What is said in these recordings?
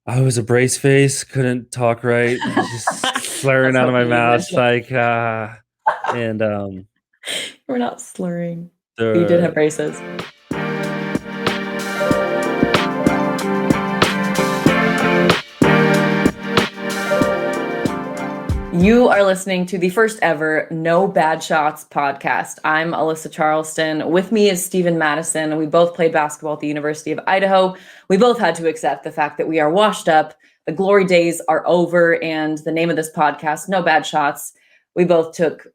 I was a brace face, couldn't talk right, just slurring That's out of my hopefully you mouth mentioned and we're not slurring. But you did have the braces. You are listening to the first ever No Bad Shots podcast. I'm Alyssa Charleston. With me is Stephen Madison. We both played basketball at the University of Idaho. We both had to accept the fact that we are washed up. The glory days are over. And the name of this podcast, No Bad Shots, we both took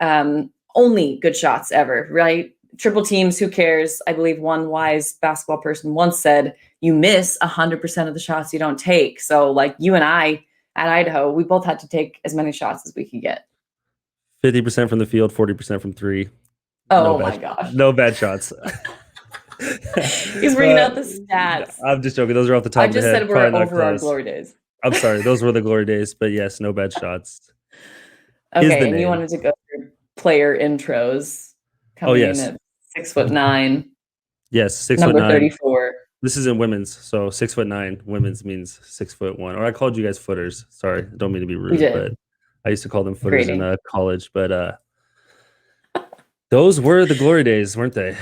only good shots ever, right? Triple teams, who cares? I believe one wise basketball person once said, you miss 100% of the shots you don't take. So like you and I, at Idaho, we both had to take as many shots as we could get. 50% from the field, 40% from three. Oh my gosh. No bad shots. He's bringing out the stats. I'm just joking. Those are off the top I of the just head. said we're Probably not over our close. glory days. I'm sorry. Those were the glory days, but yes, no bad shots. Okay, and you wanted to go through player intros coming in at 6'9". Yes, 6'9". Number 34. This is in women's, so 6'9". Women's means 6'1". Or I called you guys footers. Sorry, I don't mean to be rude, but I used to call them footers in college. But those were the glory days, weren't they?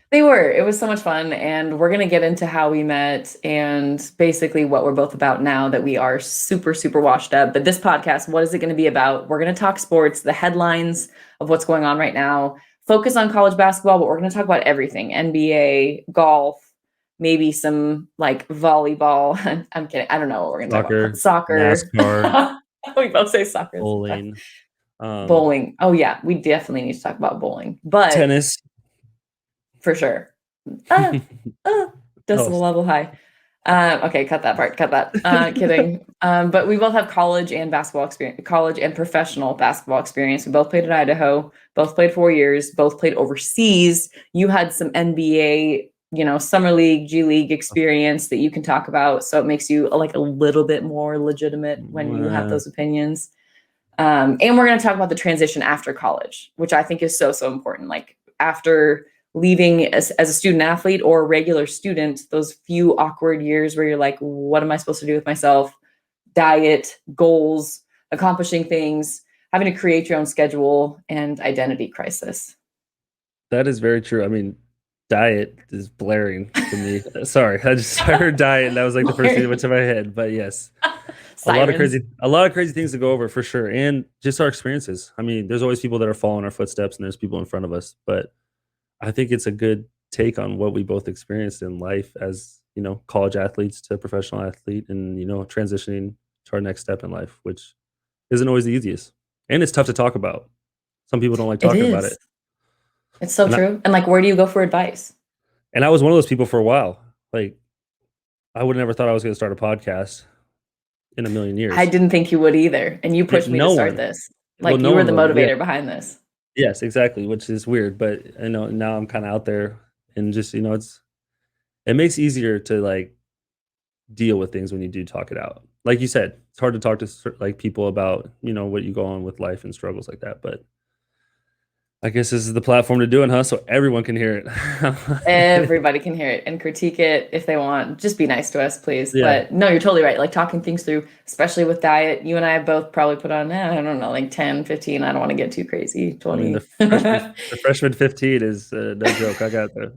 They were. It was so much fun, and we're going to get into how we met and basically what we're both about now that we are super, super washed up. But this podcast, what is it going to be about? We're going to talk sports, the headlines of what's going on right now, focus on college basketball, but we're going to talk about everything: NBA, golf, maybe some like volleyball. I'm kidding. I don't know what we're going to talk about. Soccer. NASCAR. We both say soccer. Bowling. Bowling. Oh, yeah. We definitely need to talk about bowling. But tennis. For sure. Decibel level high. Okay, cut that part. Cut that. Kidding. But we both have college and basketball experience, college and professional basketball experience. We both played at Idaho, both played 4 years, both played overseas. You had some NBA, summer league, G League experience that you can talk about. So it makes you like a little bit more legitimate when you have those opinions. And we're going to talk about the transition after college, which I think is so, so important. Like after leaving as a student athlete or a regular student, those few awkward years where you're like, what am I supposed to do with myself? Diet, goals, accomplishing things, having to create your own schedule, and identity crisis. That is very true. I mean, diet is blaring to me. Sorry, I heard diet and that was like the first thing that went to my head. But yes, a lot of crazy things to go over for sure. And just our experiences. I mean, there's always people that are following our footsteps and there's people in front of us, but I think it's a good take on what we both experienced in life as, college athletes to professional athlete and, transitioning to our next step in life, which isn't always the easiest. And it's tough to talk about. Some people don't like talking about it. It's so true. And like, where do you go for advice? And I was one of those people for a while. Like, I would have never thought I was going to start a podcast in a million years. I didn't think you would either. And you pushed me to start this. Like, you were the motivator behind this. Yes, exactly, which is weird, but now I'm kind of out there and just it makes it easier to like deal with things when you do talk it out. Like you said, it's hard to talk to like people about what you go on with life and struggles like that, but I guess this is the platform to do it, huh? So everyone can hear it. Everybody can hear it and critique it if they want. Just be nice to us, please. Yeah. But no, you're totally right. Like talking things through, especially with diet. You and I have both probably put on, I don't know, like 10, 15. I don't want to get too crazy. 20. I mean, the freshman 15 is no joke. I got the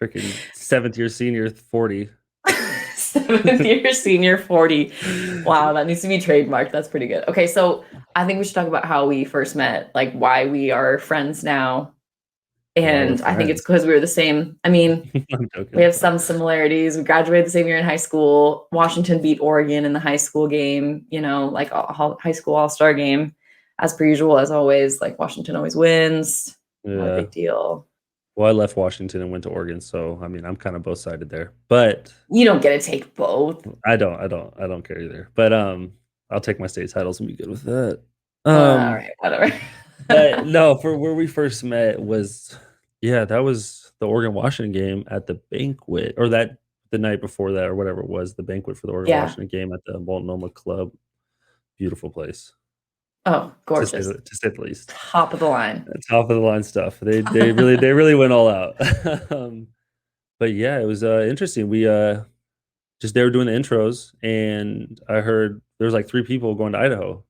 freaking 7th year senior 40. 7th year senior 40. Wow, that needs to be trademarked. That's pretty good. Okay, so I think we should talk about how we first met, like why we are friends now. And I think it's because we were the same. I mean, we have some similarities. We graduated the same year in high school. Washington beat Oregon in the high school game, like a high school all-star game. As per usual, as always, like Washington always wins. Yeah. Not a big deal. Well, I left Washington and went to Oregon, so I mean, I'm kind of both sided there. But you don't get to take both. I don't care either. But I'll take my state titles and be good with that. All right, whatever. But no, for where we first met was, that was the Oregon-Washington game at the banquet, or the night before that, or whatever it was, the banquet for the Oregon-Washington game at the Multnomah Club. Beautiful place. Oh, gorgeous! To say the least. Top of the line. Top of the line stuff. They really went all out. But yeah, it was interesting. We just they were doing the intros, and I heard there was like 3 people going to Idaho.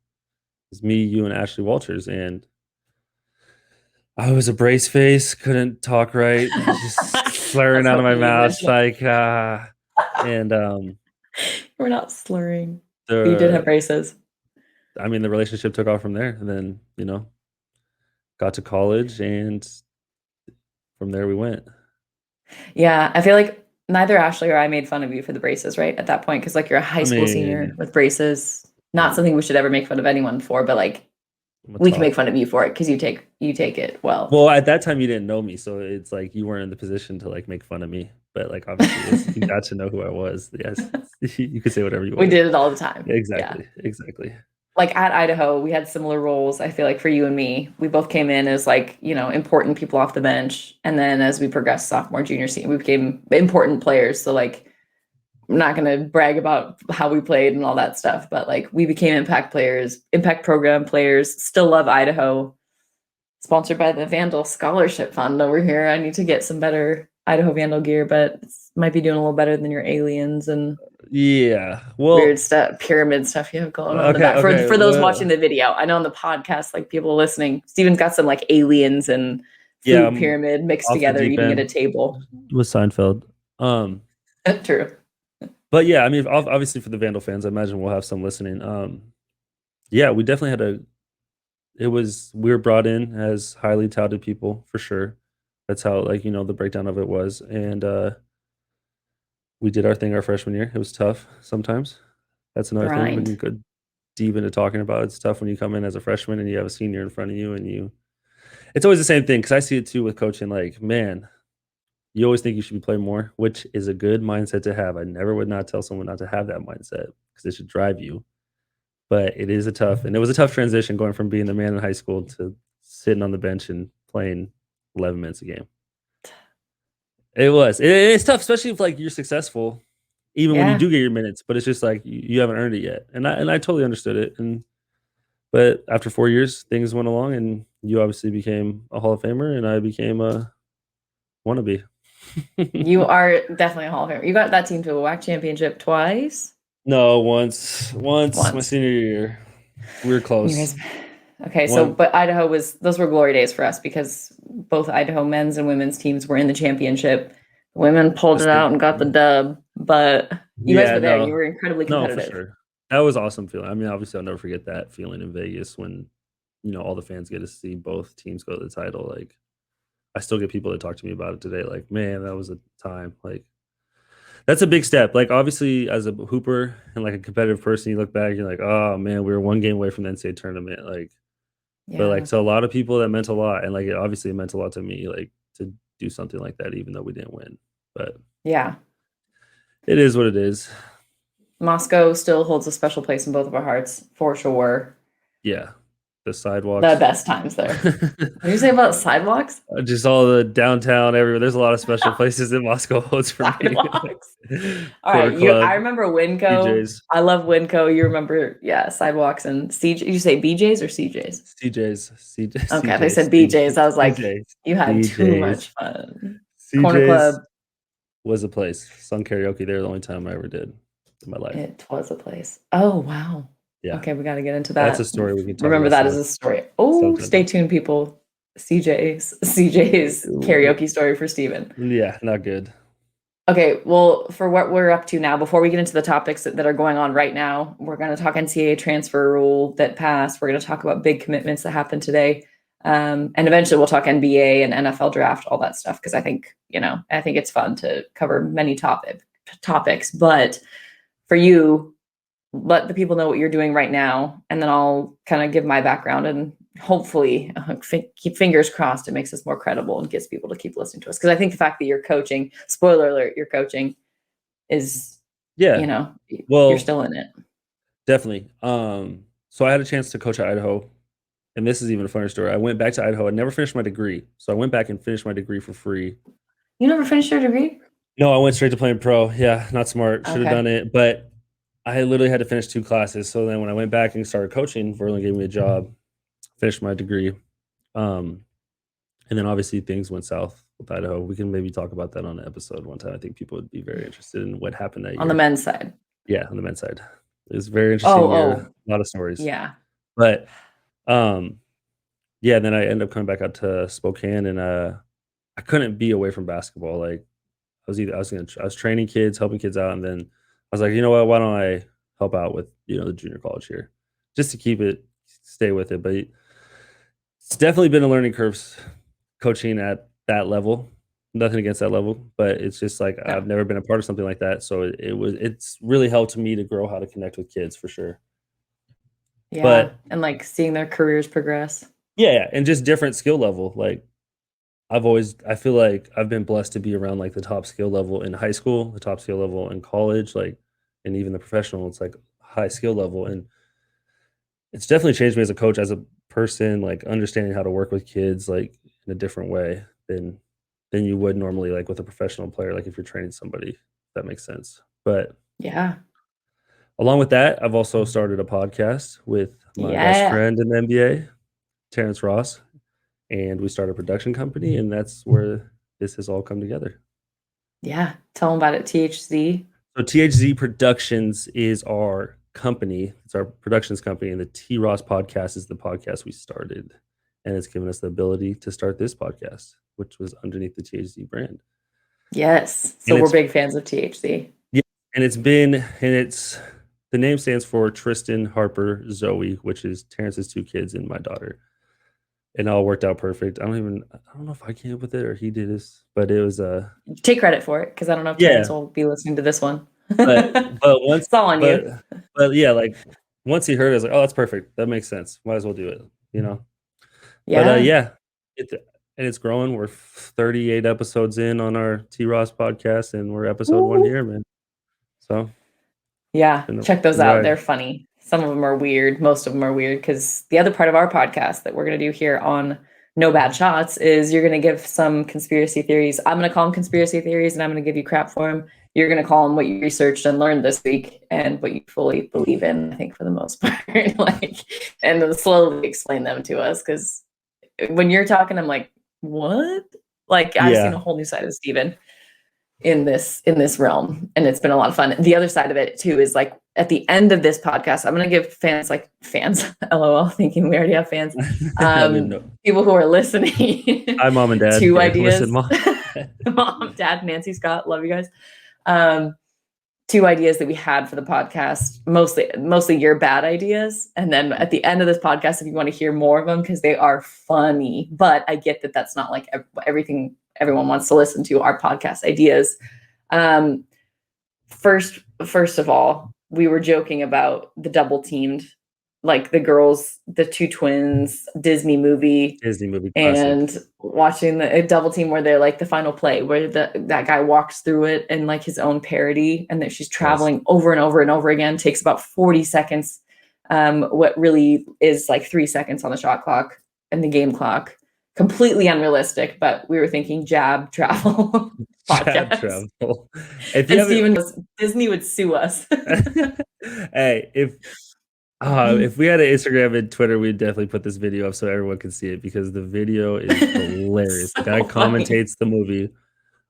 It's me, you, and Ashley Walters, and I was a brace face, couldn't talk right, just slurring That's out of what my we mouth mentioned. like, and We're not slurring. But you did have the braces. I mean, the relationship took off from there, and then, got to college, and from there we went. Yeah, I feel like neither Ashley or I made fun of you for the braces, right? At that point, because like you're a high I school senior mean, with braces. Not something we should ever make fun of anyone for, but like I'm a we can make tough. fun of you for it because you take it well. Well, at that time you didn't know me, so it's like you weren't in the position to like make fun of me. But like obviously, as you got to know who I was, yes, you could say whatever you We wanted. did it all the time. Yeah. Exactly, exactly. Like at Idaho, we had similar roles. I feel like for you and me, we both came in as like, important people off the bench. And then as we progressed sophomore, junior, senior, we became important players. So like, I'm not going to brag about how we played and all that stuff, but like we became impact players, impact program players, still love Idaho. Sponsored by the Vandal Scholarship Fund over here. I need to get some better Idaho Vandal gear, but it might be doing a little better than your aliens and Yeah. weird Well, stuff, pyramid stuff you have going on in the okay, back. For okay. for those watching Well, the video, I know on the podcast, like people listening, Steven's got some like aliens and yeah, food I'm pyramid mixed off the together, deep eating at end a table. with Seinfeld. Um, True. but yeah, I mean, obviously for the Vandal fans, I imagine we'll have some listening. Yeah, we definitely had a. We were brought in as highly touted people for sure. That's how like the breakdown of it was, and we did our thing our freshman year. It was tough sometimes. That's another thing we can Grind. go deep into talking about. It's tough when you come in as a freshman and you have a senior in front of you, and it's always the same thing because I see it too with coaching. Like, man, you always think you should be playing more, which is a good mindset to have. I never would not tell someone not to have that mindset because it should drive you. But it is and it was a tough transition going from being the man in high school to sitting on the bench and playing 11 minutes a game. It was. It's tough, especially if like you're successful, even when you Yeah. do get your minutes. But it's just like you haven't earned it yet, and I totally understood it. But after 4 years, things went along, and you obviously became a Hall of Famer, and I became a wannabe. You are definitely a Hall of Famer. You got that team to a WAC championship twice. No, once my Once. senior year, we were You close. guys. Okay, so One, but Idaho those were glory days for us because both Idaho men's and women's teams were in the championship. The women pulled it out and got the dub, but you guys yeah, were there. You no, were incredibly no, for competitive. sure. That was awesome feeling. I mean, obviously, I'll never forget that feeling in Vegas when all the fans get to see both teams go to the title. Like, I still get people that talk to me about it today. Like, man, that was a time. Like, that's a big step. Like, obviously, as a hooper and like a competitive person, you look back, you're like, oh man, we were one game away from the NCAA tournament. Like, but like Yeah. to a lot of people, that meant a lot, and like it meant a lot to me. Like to do something like that, even though we didn't win. But Yeah. it is what it is. Moscow still holds a special place in both of our hearts, for sure. Yeah, the The sidewalks. best times there. What do you say about sidewalks? Just all the downtown everywhere. There's a lot of special places in Moscow holds for me. Sidewalks. All Quarter right, Club, I remember Winco. CJ's, I love Winco. You remember, yeah, sidewalks and CJ. You say BJ's or CJ's? CJ's, Okay, they CJ's, said BJ's. I was like, CJ's, you had too much CJ's, fun. Corner Club. CJ's was a place. Sung karaoke there the only time I ever did in my life. It was a place. Oh, wow. Yeah, Okay, we got to get into that's a that. story we can talk Remember about that as a story. Oh, sometime. stay tuned, people. CJ's karaoke story for Steven. Yeah, not good. Okay, well, for what we're up to now, before we get into the topics that are going on right now, we're going to talk NCAA transfer rule that passed. We're going to talk about big commitments that happened today. And eventually we'll talk NBA and NFL draft, all that stuff, because I think it's fun to cover many topics. But for you, let the people know what you're doing right now, and then I'll kind of give my background and hopefully keep fingers crossed it makes us more credible and gets people to keep listening to us. Because I think the fact that you're coaching, spoiler alert, you're coaching is, Yeah, you're well, still in it. definitely. So I had a chance to coach at Idaho, and this is even a funner story. I went back to Idaho. I never finished my degree, so I went back and finished my degree for free. You never finished your degree? No, I went straight to playing pro. Yeah, not smart. Should have Okay. done it, but I literally had to finish 2 classes. So then when I went back and started coaching, Verlin gave me a job, finished my degree. And then obviously things went south with Idaho. We can maybe talk about that on an episode one time. I think people would be very interested in what happened that year. On the men's side. Yeah, on the men's side. It was a very interesting year. A lot of stories. Yeah. But yeah, then I ended up coming back out to Spokane, and I couldn't be away from basketball. Like I was training kids, helping kids out, and then I was like, you know what, why don't I help out with the junior college here, just to stay with it. But it's definitely been a learning curve coaching at that level. Nothing against that level, but it's just like I've never been a part of something like that. So it's really helped me to grow how to connect with kids for sure. Yeah, but, and like seeing their careers progress. Yeah, and just different skill level. Like I feel like I've been blessed to be around like the top skill level in high school, the top skill level in college, like, and even the professional. It's like high skill level, and it's definitely changed me as a coach, as a person, like understanding how to work with kids like in a different way than you would normally, like with a professional player, like if you're training somebody, if that makes sense. But yeah, along with that, I've also started a podcast with my best friend in the NBA, Terrence Ross, and we started a production company, and that's where this has all come together. Yeah, tell them about it. THZ. So THZ Productions is our company. It's our productions company, and the T Ross podcast is the podcast we started, and it's given us the ability to start this podcast, which was underneath the THZ brand. Yes. So we're big fans of THZ. Yeah, and the name stands for Tristan, Harper, Zoe, which is Terrence's 2 kids and my daughter. And it all worked out perfect. I don't know if I came up with it or he did this, but it was take credit for it, because I don't know if Terrence will be listening to this one. but once it's all on you. But yeah, like once he heard it, I was like, oh, that's perfect. That makes sense. Might as well do it, Yeah. But yeah, it's growing. We're 38 episodes in on our T Ross podcast, and we're episode 1 here, man. So yeah, check those out. They're funny. Some of them are weird. Most of them are weird, because the other part of our podcast that we're going to do here on No Bad Shots is you're going to give some conspiracy theories. I'm going to call them conspiracy theories, and I'm going to give you crap for them. You're going to call them what you researched and learned this week and what you fully believe in, I think, for the most part. And then slowly explain them to us, because when you're talking, I'm like, what? Like, I've seen a whole new side of Stephen in this realm, and it's been a lot of fun. The other side of it too is like at the end of this podcast, I'm going to give fans LOL, thinking we already have fans, people who are listening. Hi, Mom and Dad. 2 ideas. Listen, Mom, Dad, Nancy, Scott, love you guys. 2 ideas that we had for the podcast, mostly your bad ideas. And then at the end of this podcast, if you want to hear more of them, because they are funny, but I get that that's not like everything everyone wants to listen to, our podcast ideas. First of all, we were joking about the double teamed, like the girls, the 2 twins, Disney movie classic. And watching the double team where they're like the final play where that guy walks through it and like his own parody, and that she's traveling over and over and over again, takes about 40 seconds. What really is like 3 seconds on the shot clock and the game clock. Completely unrealistic, but we were thinking jab travel podcast. Jab travel. And Stephen goes, Disney would sue us. Hey, if we had an Instagram and Twitter, we'd definitely put this video up so everyone can see it, because the video is hilarious. The guy commentates the movie.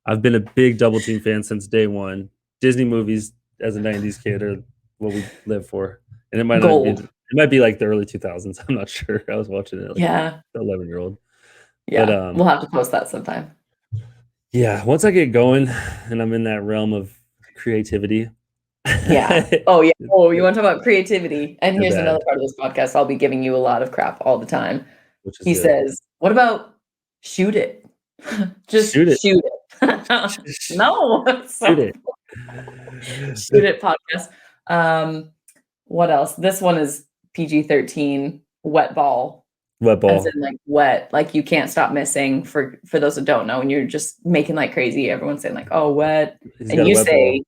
I've been a big Double Team fan since day one. Disney movies as a 90s kid are what we live for. And it might be like the early 2000s. I'm not sure. I was watching it like 11-year-old. Yeah, but, we'll have to post that sometime. Yeah, once I get going and I'm in that realm of creativity. Yeah. Oh, yeah. Oh, you want to talk about creativity? And here's another part of this podcast. I'll be giving you a lot of crap all the time. He says, what about shoot it? Just shoot it. No. Shoot it. Shoot it podcast. What else? This one is PG-13, wet ball. Wet ball. As in like wet, like you can't stop missing, for those that don't know, and you're just making like crazy. Everyone's saying like, oh, wet. And you say,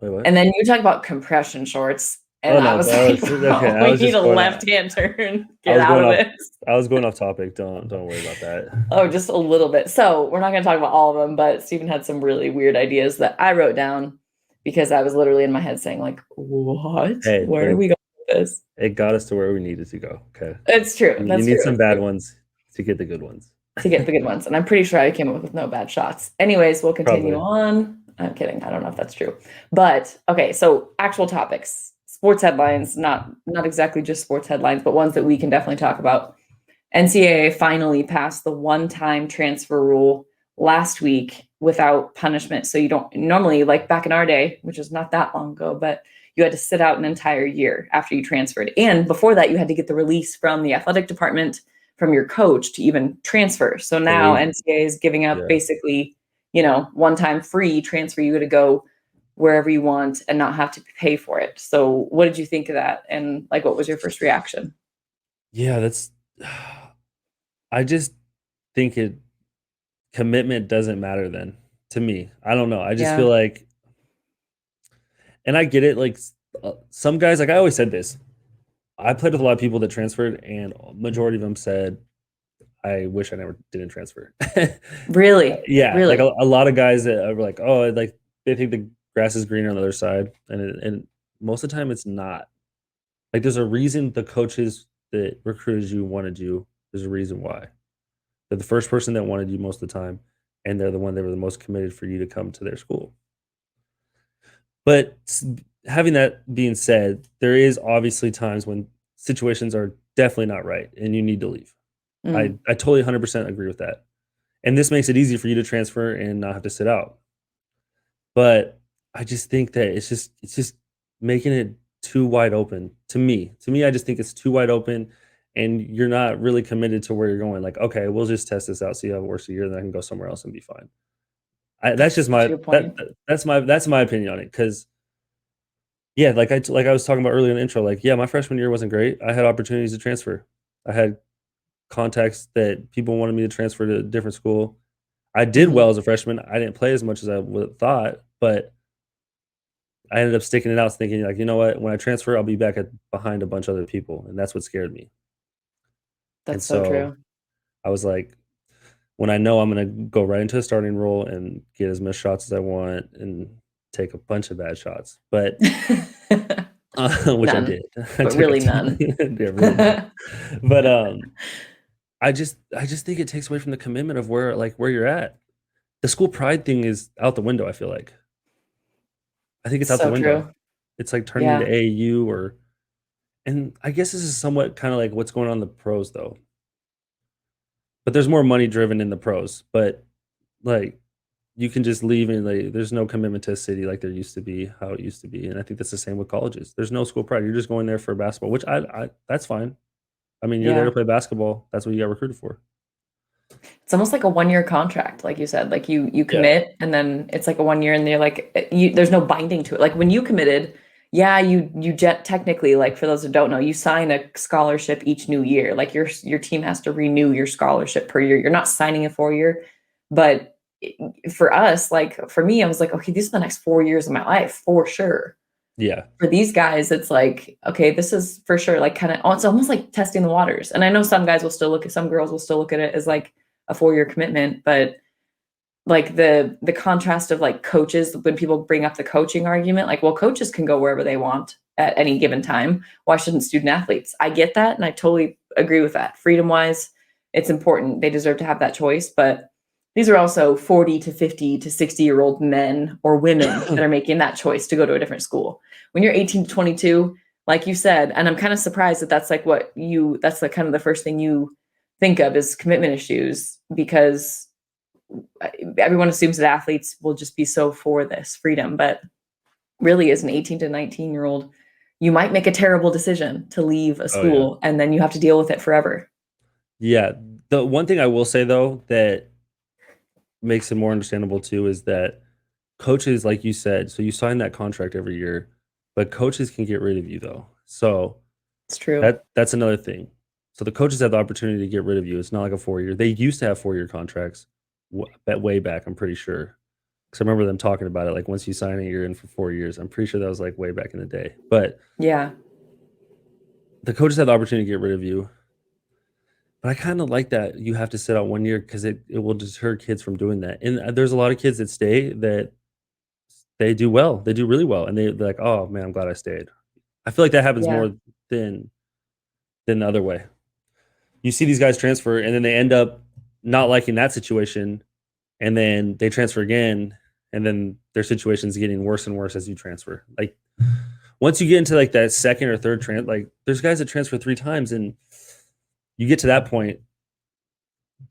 wait, what? And then you talk about compression shorts. And I was like, we need a left-hand turn. Get out of this. I was going off topic. Don't worry about that. Oh, just a little bit. So we're not going to talk about all of them, but Stephen had some really weird ideas that I wrote down, because I was literally in my head saying like, what? Hey, where are we going with this? It got us to where we needed to go. Okay. It's true. You need some bad ones to get the good ones. to get the good ones. And I'm pretty sure I came up with no bad shots. Anyways, we'll continue Probably. on. I'm kidding. I don't know if that's true. But okay, so actual topics. Sports headlines, not exactly just sports headlines, but ones that we can definitely talk about. NCAA finally passed the one-time transfer rule last week without punishment. So you don't normally, like back in our day, which is not that long ago, but you had to sit out an entire year after you transferred. And before that, you had to get the release from the athletic department, from your coach to even transfer. So now NCAA is giving up basically, one-time free transfer. You got to go wherever you want and not have to pay for it. So what did you think of that? And like, what was your first reaction? Yeah, I just think commitment doesn't matter then to me. I don't know. I just feel like, and I get it. Like some guys, like I always said this, I played with a lot of people that transferred and majority of them said, I wish I never didn't transfer. Really? Yeah. Really? Like a lot of guys that are like, oh, like they think the grass is greener on the other side. And most of the time it's not. Like there's a reason the coaches that recruited you wanted you. There's a reason why. They're the first person that wanted you most of the time, and they're the one that were the most committed for you to come to their school. But having that being said, there is obviously times when situations are definitely not right and you need to leave. I totally 100% agree with that. And this makes it easy for you to transfer and not have to sit out. But I just think that it's just making it too wide open to me. To me, I just think it's too wide open and you're not really committed to where you're going. Like, okay, we'll just test this out, see how it works a year, then I can go somewhere else and be fine. That's just my that's my opinion on it. Because yeah, like I was talking about earlier in the intro, like yeah, my freshman year wasn't great. I had opportunities to transfer. I had contacts that people wanted me to transfer to a different school. I did well as a freshman. I didn't play as much as I would have thought, but I ended up sticking it out, thinking like, you know what? When I transfer, I'll be back behind a bunch of other people, and that's what scared me. And That's so so true. I was like, when I know I'm gonna go right into a starting role and get as much shots as I want and take a bunch of bad shots, but which I None, did. I but took really none. yeah, really none. But I just think it takes away from the commitment of where you're at. The school pride thing is out the window, I feel like. I think it's out the So window. true. It's like turning into Yeah. AAU and I guess this is somewhat kinda like what's going on in the pros though. But there's more money driven in the pros, but, like, you can just leave and, like, there's no commitment to a city like there used to be, how it used to be, and I think that's the same with colleges. There's no school pride, you're just going there for basketball, which I that's fine. I mean, you're there to Yeah. play basketball, that's what you got recruited for. It's almost like a one-year contract, like you said. Like you Yeah. commit and then it's like a 1 year and they're like there's no binding to it. Like when you committed, yeah, you jet technically, like for those who don't know, you sign a scholarship each new year. Like your team has to renew your scholarship per year. You're not signing a 4 year, but for us, like for me, I was like, okay, these are the next 4 years of my life for sure. Yeah. For these guys, it's like, okay, this is for sure like kind of it's almost like testing the waters. And I know some guys will still look at some girls will still look at it as like a 4 year commitment, but like the contrast of like coaches, when people bring up the coaching argument, like, well, coaches can go wherever they want at any given time. Why shouldn't student athletes? I get that, and I totally agree with that. Freedom wise, it's important. They deserve to have that choice, but these are also 40 to 50 to 60-year-old men or women that are making that choice to go to a different school. When you're 18 to 22, like you said, and I'm kind of surprised that that's like that's the kind of the first thing you think of is commitment issues, because everyone assumes that athletes will just be so for this freedom, but really as an 18 to 19-year-old, you might make a terrible decision to leave a Oh, yeah. school and then you have to deal with it forever. Yeah. The one thing I will say, though, that makes it more understandable too is that coaches, like you said, so you sign that contract every year, but coaches can get rid of you, though. So It's true. that's another thing. So the coaches have the opportunity to get rid of you. It's not like a 4 year. They used to have 4 year contracts way back, I'm pretty sure. Because I remember them talking about it. Like once you sign it, you're in for 4 years. I'm pretty sure that was like way back in the day. But Yeah. the coaches have the opportunity to get rid of you. But I kind of like that you have to sit out 1 year because it will deter kids from doing that. And there's a lot of kids that stay that they do well. They do really well. And they're like, oh man, I'm glad I stayed. I feel like that happens Yeah. more than the other way. You see these guys transfer and then they end up not liking that situation, and then they transfer again, and then their situation's getting worse and worse as you transfer. Like once you get into like that second or third like there's guys that transfer 3 times, and you get to that point,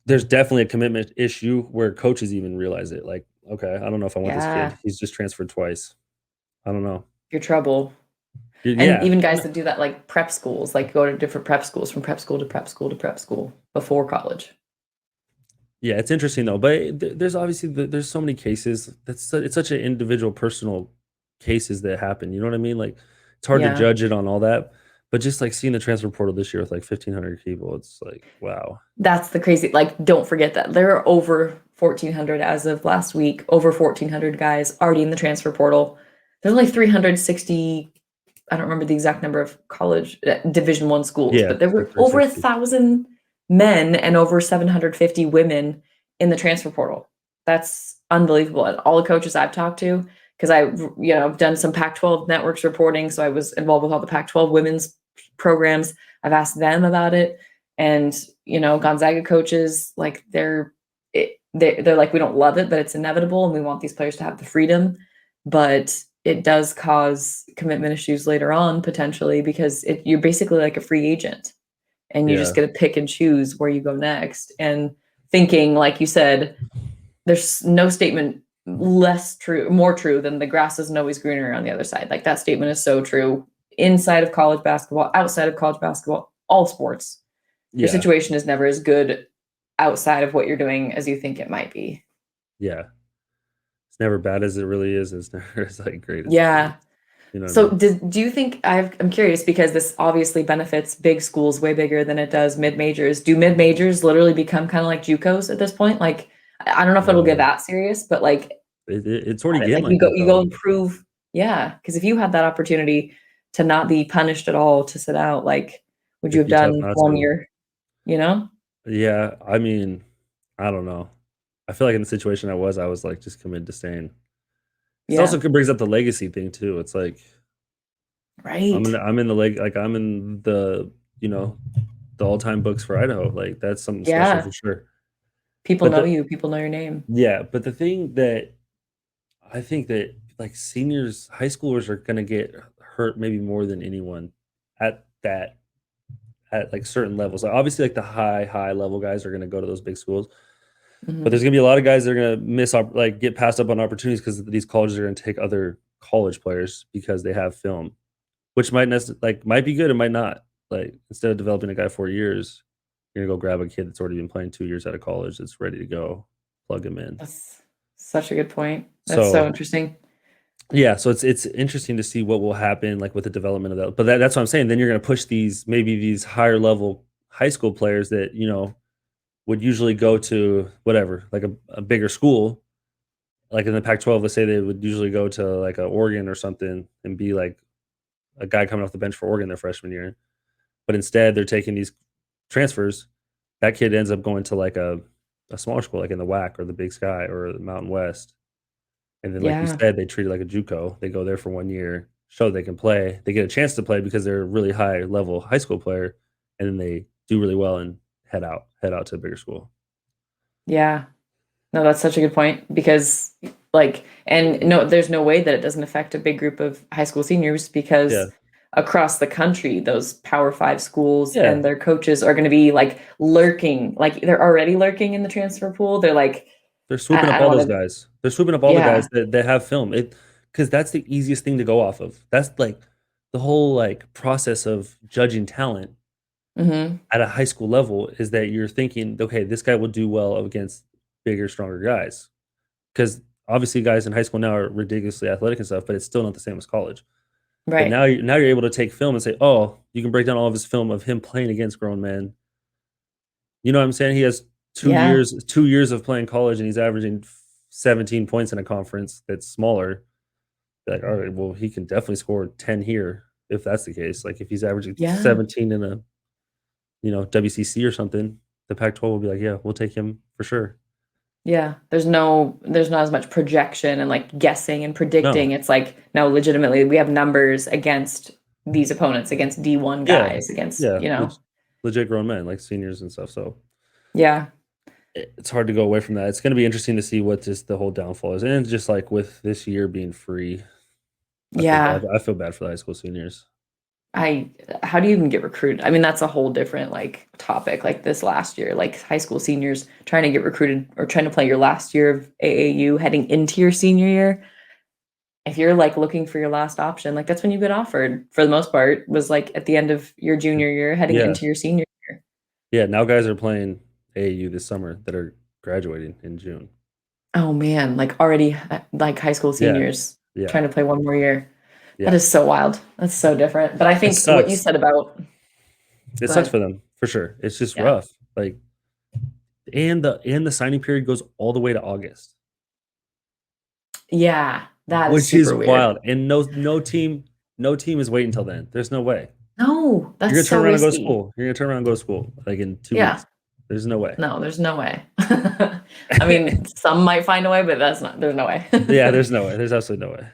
there's definitely a commitment issue where coaches even realize it. Like, okay, I don't know if I want this Yeah, kid. He's just transferred twice. I don't know. your trouble. And Yeah, even guys that do that, like prep schools, like go to different prep schools, from prep school to prep school to prep school before college. yeah, it's interesting though. But there's obviously there's so many cases. It's such an individual, personal cases that happen. You know what I mean? Like it's hard to Yeah, judge it on all that. But just like seeing the transfer portal this year with like 1,500 people, it's like wow. that's the crazy. Like, don't forget that there are over 1,400 as of last week. Over 1,400 guys already in the transfer portal. There's only 360. I don't remember the exact number of college Division I schools, Yeah, but there it's like were over 360. 1,000 men and over 750 women in the transfer portal. That's unbelievable. And all the coaches I've talked to, because I've done some Pac-12 networks reporting, so I was involved with all the Pac-12 women's programs. I've asked them about it, and Gonzaga coaches, like they're like, we don't love it, but it's inevitable, and we want these players to have the freedom, but it does cause commitment issues later on potentially, because you're basically like a free agent, and you just Yeah, get to pick and choose where you go next. And thinking, like you said, there's no statement more true than the grass isn't always greener on the other side. Like that statement is so true inside of college basketball, outside of college basketball, all sports. Your yeah, situation is never as good outside of what you're doing as you think it might be. yeah. It's never bad as it really is. It's never as like great as it is. Yeah. You know what I So mean? do you think, I'm curious, because this obviously benefits big schools way bigger than it does mid majors. Do mid majors literally become kind of like JUCOs at this point? Like, I don't know if it'll get Uh, that serious, but like, it's already getting like like that you go though. improve. Yeah, because if you had that opportunity to not be punished at all, to sit out, like, would you It'd have be tough done not 1 year? to. You know? Yeah, I mean, I don't know. I feel like in the situation I was like just committed to staying. It also Yeah. brings up the legacy thing too. It's like Right. I'm in the like I'm in the you know the all time books for Idaho. Like that's something special Yeah. for sure. People But know you. People know your name. but the thing that I think that like seniors, high schoolers are gonna get hurt maybe more than anyone at that at like certain levels. Like obviously, like the high level guys are gonna go to those big schools, but Hmm. there's gonna be a lot of guys that are gonna like get passed up on opportunities because these colleges are gonna take other college players because they have film, which might be good, it might not. Like instead of developing a guy 4 years, you're gonna go grab a kid that's already been playing 2 years out of college that's ready to go, plug him in. That's such a good point. That's so So interesting. yeah, so it's interesting to see what will happen like with the development of that. But that's what I'm saying. Then you're gonna push these higher level high school players that would usually go to whatever, like a bigger school, like in the Pac-12. Let's say they would usually go to like a Oregon or something and be like a guy coming off the bench for Oregon their freshman year. But instead, they're taking these transfers. That kid ends up going to like a smaller school, like in the WAC or the Big Sky or the Mountain West. And then, like you Yeah. said, they treat it like a JUCO. They go there for 1 year, show they can play. They get a chance to play because they're a really high level high school player, and then they do really well and head out to a bigger school. Yeah. No, that's such a good point, because like, and no, there's no way that it doesn't affect a big group of high school seniors, because Yeah, across the country, those Power Five schools yeah. and their coaches are going to be like lurking, like they're already lurking in the transfer pool. They're like, They're swooping up I all don't those want to, guys. They're swooping up all the yeah. guys that have film. Because that's the easiest thing to go off of. That's like the whole like process of judging talent Hmm. at a high school level is that you're thinking, okay, this guy will do well against bigger, stronger guys. Because obviously, guys in high school now are ridiculously athletic and stuff, but it's still not the same as college. But Right. now you're able to take film and say, oh, you can break down all of his film of him playing against grown men. You know what I'm saying? He has Yeah. 2 years of playing college, and he's averaging 17 points in a conference that's smaller. Like, all right, well, he can definitely score 10 here if that's the case. Like, if he's averaging Yeah. 17 in a WCC or something, the Pac-12 will be like, yeah, we'll take him for sure. Yeah, there's not as much projection and like guessing and No, predicting. It's like, no, legitimately, we have numbers against these opponents, against D1 yeah, guys, against, yeah, legit grown men like seniors and stuff. So yeah. it's hard to go away from that. It's going to be interesting to see what just the whole downfall is, and just like with this year being free, I feel bad. Yeah. I feel bad for the high school seniors. How do you even get recruited? I mean, that's a whole different like topic. Like this last year, like high school seniors trying to get recruited or trying to play your last year of AAU heading into your senior year. If you're like looking for your last option, like that's when you get offered for the most part, was like at the end of your junior year heading Yeah, into your senior year. yeah. Now guys are playing AAU this summer that are graduating in June. Oh man, like already like high school Yeah, seniors yeah, trying to play one more year. That yeah. is so wild. That's so different. But I It think what you sucks. said about It go sucks ahead. for them for sure. It's just Yeah. rough. Like, and the signing period goes all the way to August, Yeah, that is which is super weird. wild. And no team is waiting until then. There's no way. No, You're that's gonna turn so around and go to risky. school. You're gonna turn around and go to school like in 2 weeks. Yeah. There's no way. No, there's no way. I mean, some might find a way, but there's no way. Yeah, there's no way. There's absolutely no way.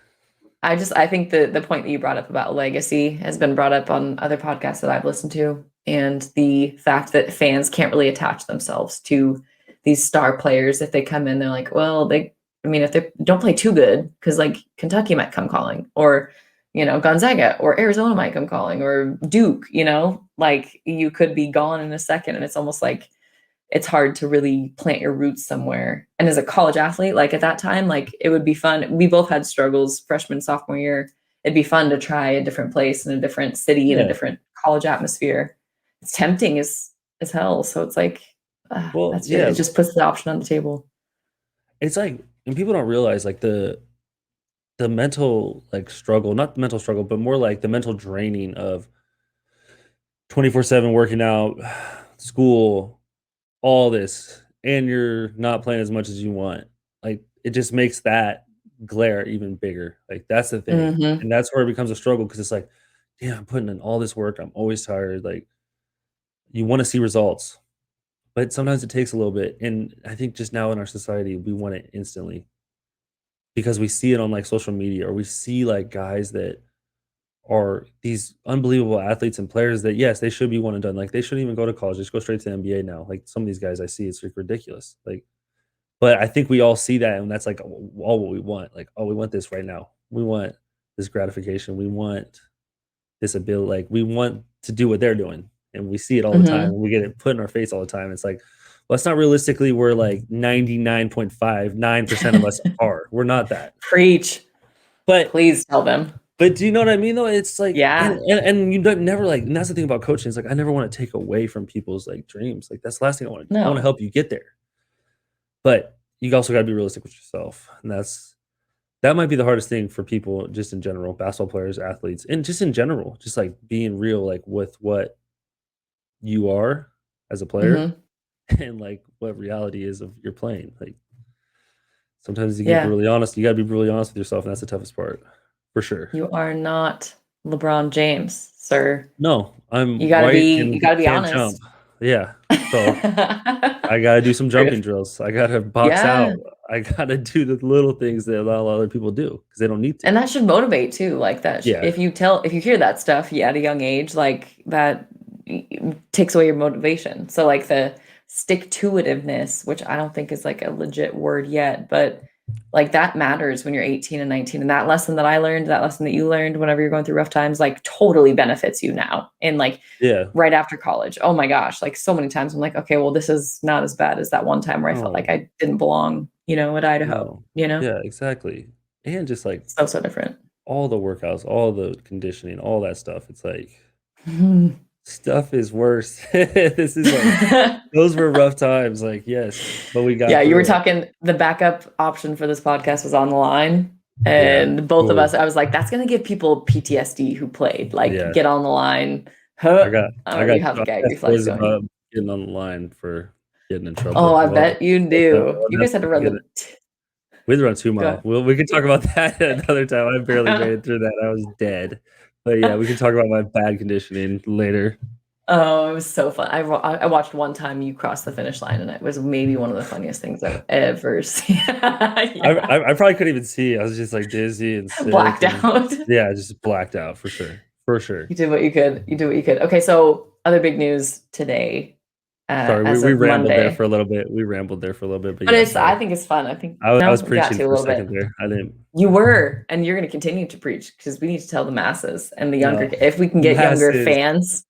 I think the point that you brought up about legacy has been brought up on other podcasts that I've listened to, and the fact that fans can't really attach themselves to these star players if they come in, they're like, well, I mean, if they don't play too good, because like Kentucky might come calling, or Gonzaga or Arizona might come calling, or Duke, like you could be gone in a second, and it's almost like it's hard to really plant your roots somewhere. And as a college athlete, like at that time, like it would be fun. We both had struggles freshman, sophomore year. It'd be fun to try a different place in a different city in a Yeah. different college atmosphere. It's tempting as hell. So it's like Well, that's it yeah. just puts the option on the table. It's like, and people don't realize like the mental like struggle, not the mental struggle, but more like the mental draining of 24/7 working out, school, all this, and you're not playing as much as you want. Like it just makes that glare even bigger. Like that's the thing. Hmm. And that's where it becomes a struggle because it's like, yeah, I'm putting in all this work. I'm always tired. Like you want to see results, but sometimes it takes a little bit. And I think just now in our society, we want it instantly because we see it on like social media or we see like guys that are these unbelievable athletes and players that yes, they should be one and done. Like they shouldn't even go to college. They just go straight to the NBA now. Like some of these guys I see, it's like ridiculous. Like, but I think we all see that, and that's like all what we want. Like, oh, we want this right now. We want this gratification. We want this ability. Like, we want to do what they're doing, and we see it all the time. Hmm. And we get it put in our face all the time. It's like, well, it's not realistically where like 99.59% of us are. We're not that. Preach. But Please tell them. But do you know what I mean, though? It's like, and Yeah. and, and you don't never like, and that's the thing about coaching. It's like I never want to take away from people's like dreams. Like that's the last thing I want to. I want to No. help you get there, but you also got to be realistic with yourself, and that might be the hardest thing for people just in general, basketball players, athletes, and just in general, just like being real, like with what you are as a player, Hmm. and like what reality is of your playing. Like sometimes you get Yeah. really honest. You got to be really honest with yourself, and that's the toughest part, for sure. You are not LeBron James, sir. No, You I'm gotta white be you and gotta be can't jump. honest. Yeah, so I gotta do some jumping Truth. drills. I gotta box Yeah. out. I gotta do the little things that not a lot of other people do because they don't need to. And that should motivate too. Like that, Yeah, if you hear that stuff at a young age, like that takes away your motivation. So like the stick to itiveness, which I don't think is like a legit word yet, but like that matters when you're 18 and 19. And that lesson that I learned, that lesson that you learned whenever you're going through rough times, like totally benefits you now. And like yeah. right after college, oh my gosh, like so many times I'm like, okay, well, this is not as bad as that one time where I felt like No, I didn't belong, at Idaho, no. Yeah, exactly. And just like so different. all the workouts, all the conditioning, all that stuff. It's like Mhm. stuff is worse. This is like those were rough times. Like yes, but we Yeah, got you were through it. talking, the backup option for this podcast was on the line. Yeah, And both of us, cool. I was like, that's going to give people PTSD who played. Like, Yeah, get on the line. I Huh. got I I already got have I gag got reflex stories going. about getting on the line for getting in trouble. Oh, I Well, bet you do. You guys had to run the. we had to run 2 mile. Go. Well, we can talk about that another time. I barely made it through that. I was dead. But yeah, we can talk about my bad conditioning later. Oh, it was so fun. I watched one time you crossed the finish line, and it was maybe one of the funniest things I've ever seen. I, Yeah. I I probably couldn't even see. I was just like dizzy and sick Blacked and out. yeah, just blacked out for sure. For sure. You did what you could. You did what you could. Okay, so other big news today. Sorry, as we of rambled there Monday. for a little bit. We rambled there for a little bit, but But yeah, I sorry. think it's fun. I think I no, was we got preaching to a for a little bit. second there. I didn't. You were, and you're going to continue to preach because we need to tell the masses and the younger. No, If we can get masses.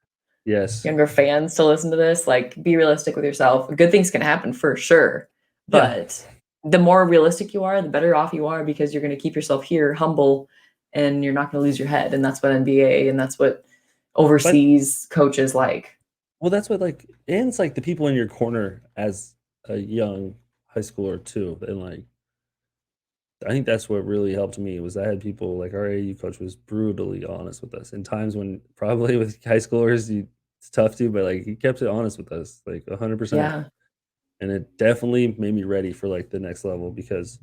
Yes. younger fans to listen to this, like be realistic with yourself. Good things can happen for sure, Yeah. but the more realistic you are, the better off you are because you're going to keep yourself here humble, and you're not going to lose your head. And that's what NBA and that's what But overseas coaches like. well, that's what like, and it's like the people in your corner as a young high schooler too, and like I think that's what really helped me was I had people like our AU coach was brutally honest with us in times when probably with high schoolers it's tough to, but like he kept it honest with us like 100%, Yeah, and it definitely made me ready for like the next level because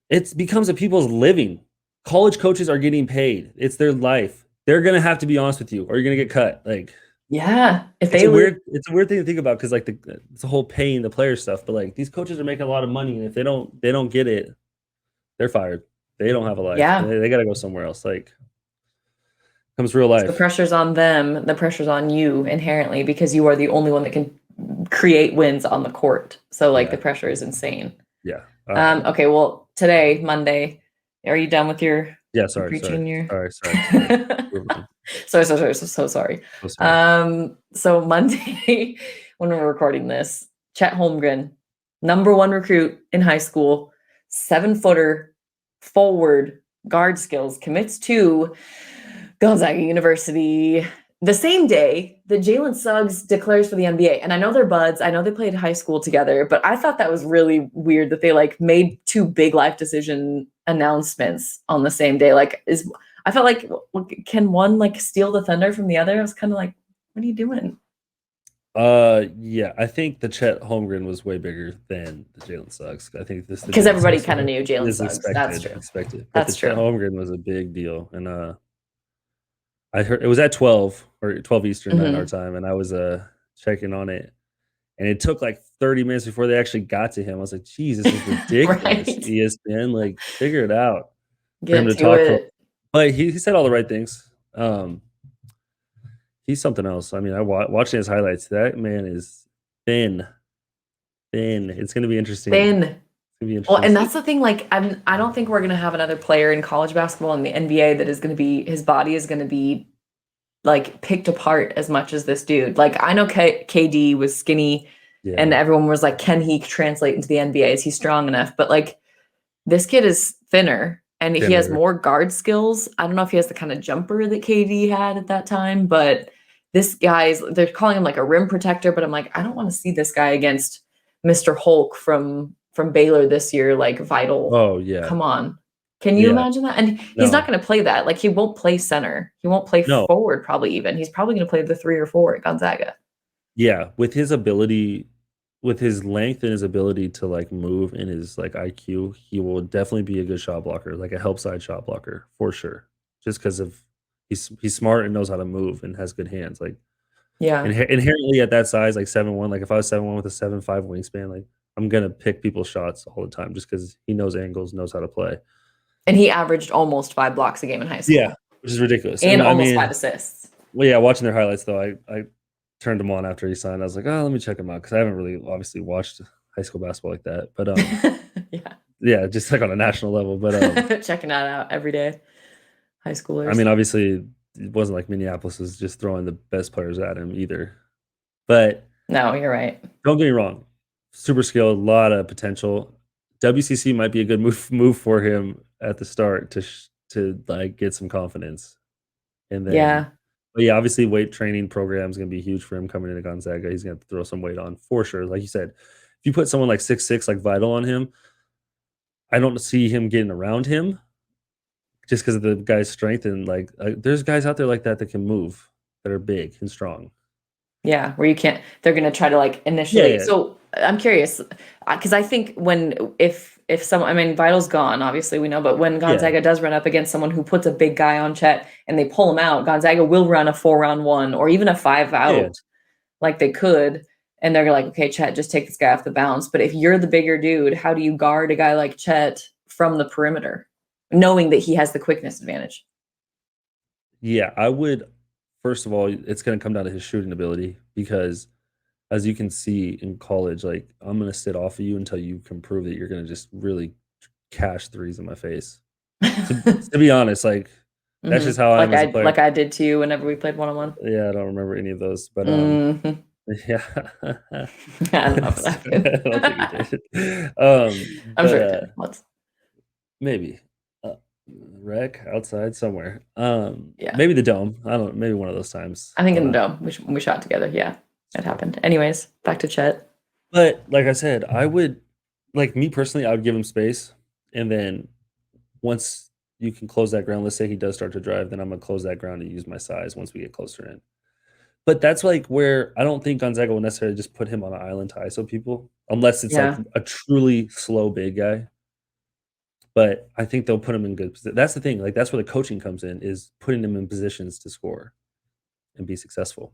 it becomes a people's living. College coaches are getting paid. It's their life. They're gonna have to be honest with you, or you're gonna get cut. Like yeah. If they lose, it's a weird thing to think about because like it's the whole paying the player stuff. But like these coaches are making a lot of money, and if they don't get it, they're fired. They don't have a life. yeah. They got to go somewhere else. Like comes real The life. pressure's on them, the pressure's on you inherently because you are the only one that can create wins on the court. So like the Yeah, pressure is insane. yeah, Okay, well, today, Monday, are you done with yeah. your Sorry, sorry, preaching your sorry, sorry, sorry. Moving on. so sorry. So sorry. So Monday, when we're recording this, Chet Holmgren, number one recruit in high school, 7-footer, forward, guard skills, commits to Gonzaga University the same day that Jalen Suggs declares for the NBA. And I know they're buds. I know they played high school together, but I thought that was really weird that they like made two big life decision announcements on the same day. I felt like can one like steal the thunder from the other? I was kind of like, what are you doing? Yeah, I think the Chet Holmgren was way bigger than the Jalen Suggs. I think the Because Jalen everybody Suggs kind of knew Jalen is Suggs. That's true. expected, but the That's Chet true. Holmgren was a big deal, and I heard it was at 12 or 12 Eastern 9 our Mhm. time, and I was checking on it, and it took like 30 minutes before they actually got to him. I was like, "Geez, this is ridiculous." Right. ESPN, like, figure it out for him Get to to talk to him. it. But he said all the right things. He's something else. I mean, watching his highlights. That man is thin, thin. It's gonna be interesting. Thin. It's gonna be Well, interesting to and see. that's the thing. Like, I don't think we're gonna have another player in college basketball and the NBA that is gonna be his body is gonna be like picked apart as much as this dude. Like, I know KD was skinny, and Yeah, everyone was like, "Can he translate into the NBA? Is he strong enough?" But like, this kid is thinner, and he has thinner. more guard skills. I don't know if he has the kind of jumper that KD had at that time, but this guy's they're calling him like a rim protector. But I'm like, I don't want to see this guy against Mr. Hulk from Baylor this year, like Vital. Oh yeah, Come on. Can you yeah. imagine that? And he's not No, going to play that. Like he won't play center. He won't play no. forward probably even. He's probably going to play the 3 or 4 at Gonzaga. Yeah, with his ability, with his length and his ability to like move and his like IQ, he will definitely be a good shot blocker, like a help side shot blocker for sure. Just because of he's smart and knows how to move and has good hands. Like Yeah. inherently at that size, like 7'1", like if I was 7'1" with a 7'5" wingspan, like I'm gonna pick people's shots all the time just because he knows angles, knows how to play. And he averaged almost 5 blocks a game in high Yeah, school which is ridiculous. and And I almost 5 mean, assists. well, yeah, watching their highlights though, I turned him on after he signed. I was like, oh, let me check him out because I haven't really obviously watched high school basketball like that. But Yeah. yeah, just like on a national level. But Checking that out every day. High I schoolers. mean, obviously, it wasn't like Minneapolis was just throwing the best players at him either. But No, you're right. don't get me wrong, super skilled, a lot of potential. WCC might be a good move for him at the start to like get some confidence, and then. Yeah. But yeah, obviously, weight training program is going to be huge for him coming into Gonzaga. He's going to throw some weight on for sure. Like you said, if you put someone like 6'6", like Vital on him, I don't see him getting around him just because of the guy's strength. And like, there's guys out there like that can move, that are big and strong. Yeah, where you can't they're gonna try to like Yeah, initially yeah, so I'm curious, because I think when if someone I mean Vital's gone, obviously we know, but when yeah, Gonzaga does run up against someone who puts a big guy on Chet and they pull him out, Gonzaga will run a 4-round one or even a 5 yeah. out like they could, and they're like, okay, Chet, just take this guy off the bounce. But if you're the bigger dude, how do you guard a guy like Chet from the perimeter, knowing that he has the quickness advantage? Yeah, I would. First of all, it's going to come down to his shooting ability because as you can see in college, like I'm gonna sit off of you until you can prove that you're gonna just really cash threes in my face. To be honest, like that's just how I am as a player. Like I did to you whenever we played 1-on-1. Yeah, I don't remember any of those, but Mhm. yeah, I don't know if that happened. I don't think you did. I'm But sure it did once. maybe rec outside somewhere. Yeah. Maybe the dome. I don't. Maybe one of those times. I think in the dome, we shot together. Yeah, it happened. Anyways, back to Chet. But like I said, I would like me personally. I would give him space, and then once you can close that ground, let's say he does start to drive, then I'm gonna close that ground and use my size once we get closer in. But that's like where I don't think Gonzaga will necessarily just put him on an island to ISO people, unless it's like Yeah. a truly slow big guy. But I think they'll put him in good position. That's the thing. Like that's where the coaching comes in, is putting them in positions to score and be successful.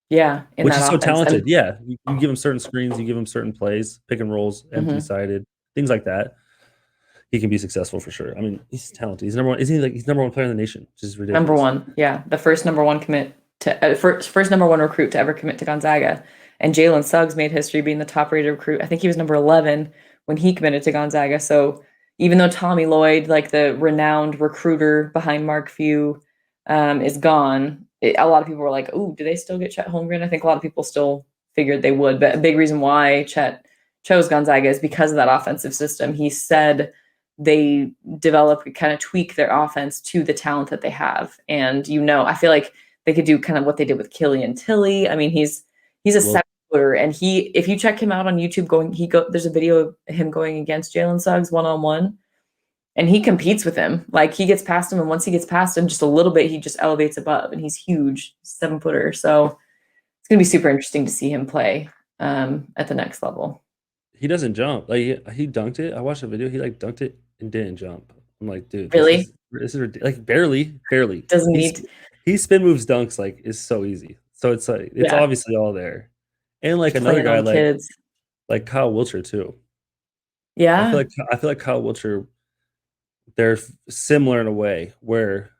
Yeah, in Which that is so offense. talented. And Yeah, you give him certain screens, you give him certain plays, pick and rolls, empty mhm. sided, things like that. He can be successful for sure. I mean, he's talented. He's number one. Isn't he like he's number one player in the nation, which is Number ridiculous. one. Yeah, the first number one commit to first number one recruit to ever commit to Gonzaga. And Jalen Suggs made history being the top rated recruit. I think he was number 11 when he committed to Gonzaga. So even though Tommy Lloyd, like the renowned recruiter behind Mark Few, is gone, a lot of people were like, "Ooh, do they still get Chet Holmgren?" I think a lot of people still figured they would. But a big reason why Chet chose Gonzaga is because of that offensive system. He said they develop, kind of tweak their offense to the talent that they have. And I feel like they could do kind of what they did with Killian Tilly. I mean, he's a Well, 7-footer, and if you check him out on YouTube, there's a video of him going against Jalen Suggs 1-on-1, and he competes with him. Like he gets past him, and once he gets past him just a little bit, he just elevates above, and he's huge, 7-footer. So it's gonna be super interesting to see him play at the next level. he doesn't jump. Like he dunked it. I watched a video. He like dunked it and didn't jump. I'm like, dude, Really this is like barely. doesn't need. He spin moves dunks like is so easy. So it's like it's Yeah, obviously all there. And like another playing guy on kids. like Kyle Wiltshire too. Yeah, I feel like Kyle Wiltshire, they're similar in a way where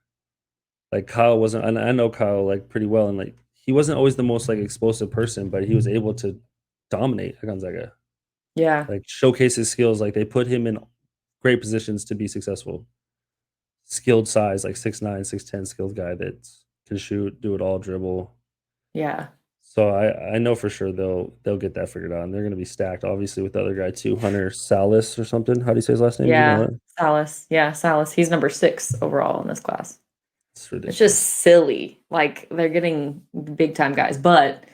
like Kyle wasn't, and I know Kyle like pretty well, and like he wasn't always the most like explosive person, but he was able to dominate at Gonzaga, yeah, like showcase his skills. Like they put him in great positions to be successful. Skilled size, like 6'9", 6'10", skilled guy that can shoot, do it all, dribble. yeah. So I know for sure they'll get that figured out, and they're going to be stacked, obviously, with the other guy too, Hunter Salas or something. How do you say his last name? Do you know Yeah, that? Salas. Yeah, Salas. He's number 6 overall in this class. It's It's just ridiculous. silly. Like they're getting big time guys, but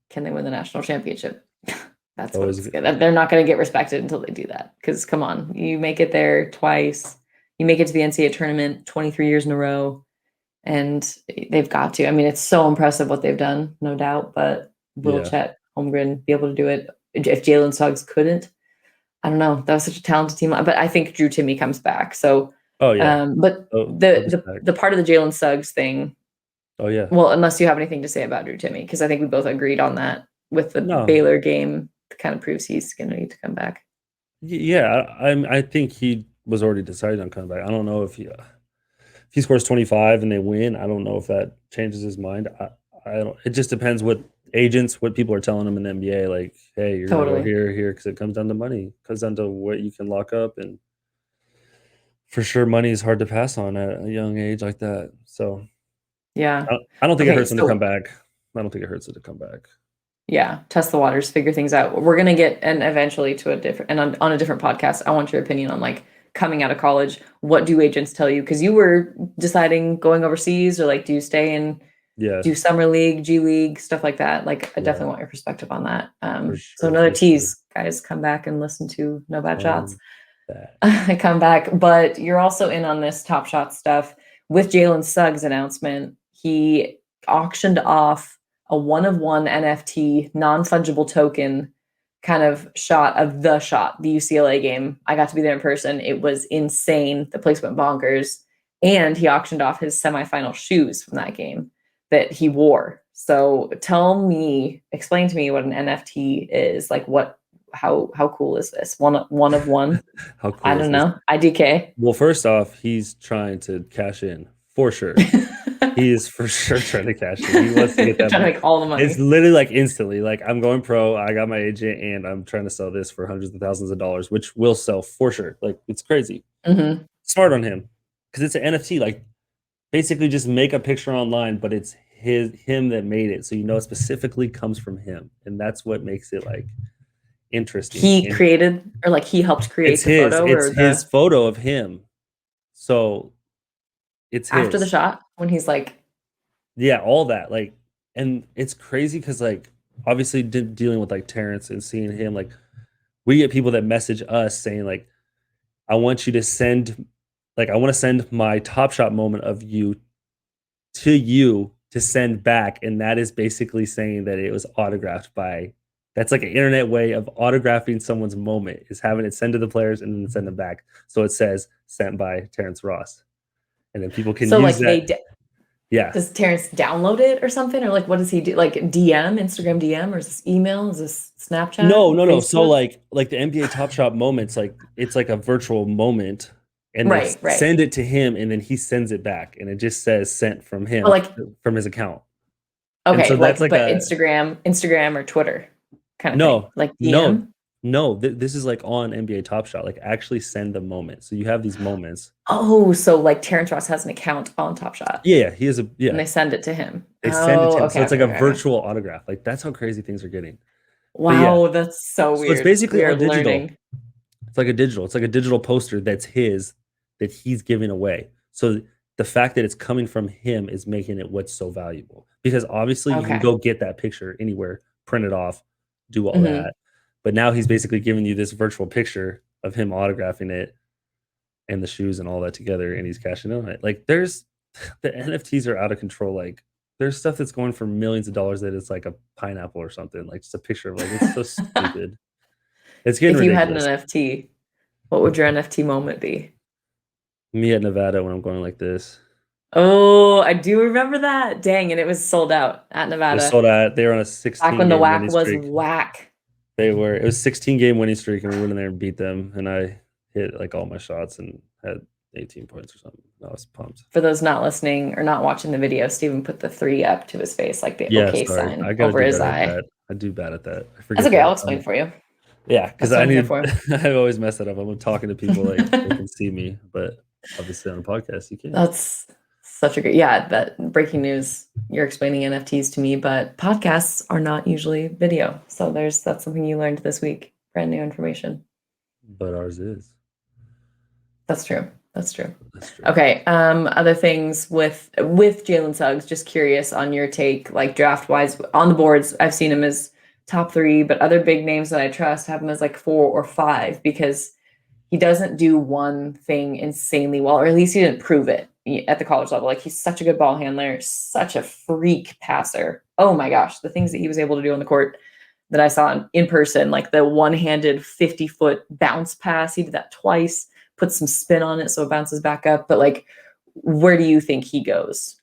can they win the national championship? That's what Always it's good. They're not going to get respected until they do that. Because come on, you make it there twice. You make it to the NCAA tournament 23 years in a row, and they've got to. I mean, it's so impressive what they've done, no doubt. But will yeah. Chet Holmgren be able to do it? If Jalen Suggs couldn't, I don't know. That was such a talented team, but I think Drew Timmy comes back. So, Oh yeah. but They'll be the stacked. part of the Jalen Suggs thing. Oh yeah. Well, unless you have anything to say about Drew Timmy, because I think we both agreed on that with the No. Baylor game. It kind of proves he's going to need to come back. Yeah. I think he was already decided on coming back. I don't know if he scores 25 and they win. I don't know if that changes his mind. I don't. It just depends what agents, what people are telling him in the NBA. Like, hey, you're gonna go Totally. here, because it comes down to money. It comes down to what you can lock up, and for sure, money is hard to pass on at a young age like that. So Yeah. I don't think it Okay. hurts him to come So back. I don't think it hurts it to come back. yeah, test the waters, figure things out. We're going to get and eventually to a different and on a different podcast. I want your opinion on like coming out of college. What do agents tell you? Because you were deciding going overseas, or like do you stay and Yeah, do summer league, G League, stuff like that. Like I yeah, definitely want your perspective on that. for So sure, another for sure. tease, guys, come back and listen to No Bad Shots. Back. I come back, but you're also in on this Top Shot stuff with Jalen Suggs announcement. He auctioned off a 1-of-1 NFT non-fungible token kind of shot of the UCLA game. I got to be there in person. It was insane. The place went bonkers. And he auctioned off his semifinal shoes from that game that he wore. So explain to me what an NFT is. Like how cool is this? One of one? How I cool is don't this? know. IDK. Well, first off, he's trying to cash in for sure. He is for sure trying to cash in. He wants to get that Trying to money. make all the money. It's literally like instantly. Like I'm going pro. I got my agent, and I'm trying to sell this for hundreds of thousands of dollars, which will sell for sure. Like it's crazy. Mm-hmm. Smart on him because it's an NFT. Like basically, just make a picture online, but it's him that made it, so you know it specifically comes from him, and that's what makes it like interesting. He created, or like he helped create the photo, It's his photo of him. So it's after the his. shot when he's like, yeah, all that. Like, and it's crazy because like obviously dealing with like Terrence and seeing him, like we get people that message us saying like, I want you to send, like I want to send my Top Shot moment of you to send back, and that is basically saying that it was autographed by. That's like an internet way of autographing someone's moment, is having it send to the players and then send them back. So it says sent by Terrence Ross, and then people can so use like that. Yeah. Does Terrence download it or something, or like what does he do? Like Instagram DM, or is this email? Is this Snapchat? No. Facebook? So like the NBA Top Shot moments, like it's like a virtual moment, and they send it to him, and then he sends it back, and it just says sent from him, from his account. Okay, and so that's like Instagram or Twitter kind of thing. Like DM? No. This is like on NBA Top Shot. Like actually send the moment. So you have these moments. Oh, so like Terrence Ross has an account on Top Shot. Yeah, he has and they send it to him. They send it to him. So it's like a virtual autograph. Like that's how crazy things are getting. Wow, that's so weird. So it's basically all digital. Learning. It's like a digital poster that's his, that he's giving away. So the fact that it's coming from him is making it what's so valuable, because obviously you can go get that picture anywhere, print it off, do all that. But now he's basically giving you this virtual picture of him autographing it and the shoes and all that together, and he's cashing in on it. Like the NFTs are out of control. Like there's stuff that's going for millions of dollars that is like a pineapple or something, like just a picture of, like, it's so stupid. It's getting ridiculous. If you had an NFT, what would your NFT moment be? Me at Nevada when I'm going like this. Oh, I do remember that. Dang, and it was sold out at Nevada. It was sold out. They were on a 16 back when the whack was whack. They were. It was 16-game winning streak, and we went in there and beat them. And I hit like all my shots and had 18 points or something. I was pumped. For those not listening or not watching the video, Stephen put the 3 up to his face, like the OK sign over his eye. I do bad at that. That's okay. I'll explain for you. Yeah, because I always mess that up. I'm talking to people like they can see me, but obviously on a podcast you can't. That's such a great, that breaking news. You're explaining NFTs to me, but podcasts are not usually video. So that's something you learned this week. Brand new information. But ours is. That's true. Okay. Other things with Jalen Suggs, just curious on your take, like draft wise on the boards. I've seen him as top 3, but other big names that I trust have him as like 4 or 5, because he doesn't do one thing insanely well, or at least he didn't prove it at the college level. Like he's such a good ball handler, such a freak passer. Oh my gosh, the things that he was able to do on the court that I saw in person, like the one-handed 50-foot bounce pass. He did that twice, put some spin on it so it bounces back up. But like, where do you think he goes?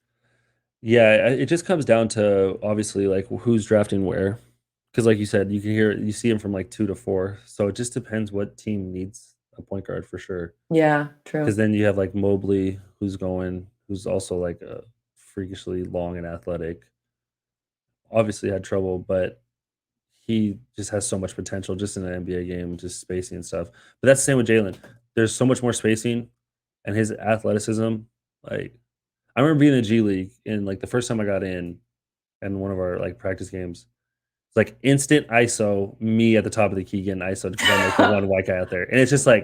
Yeah, it just comes down to obviously like who's drafting where. Because like you said, you see him from like 2 to 4. So it just depends what team needs a point guard for sure. Yeah, true. Because then you have like Mobley, who's also like a freakishly long and athletic. Obviously had trouble, but he just has so much potential just in an NBA game, just spacing and stuff. But that's the same with Jalen. There's so much more spacing, and his athleticism. Like I remember being in the G League, and like the first time I got in one of our like practice games, it's like instant ISO, me at the top of the key getting ISO because I'm like the one white guy out there. And it's just like,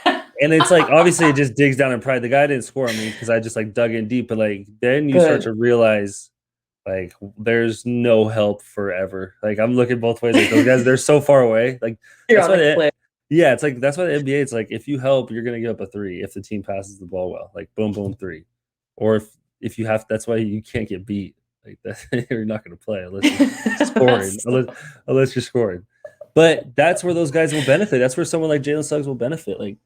and it's like, obviously it just digs down in pride. The guy didn't score on me because I just like dug in deep. But like, then you start to realize like there's no help forever. Like I'm looking both ways. Like those guys, they're so far away. Like that's why it's like, that's why the NBA, it's like, if you help, you're going to give up a 3 if the team passes the ball well, like boom, boom, 3. Or if you have, that's why you can't get beat. Like that, you're not going to play unless you're scoring. unless you're scoring. But that's where those guys will benefit. That's where someone like Jalen Suggs will benefit. Like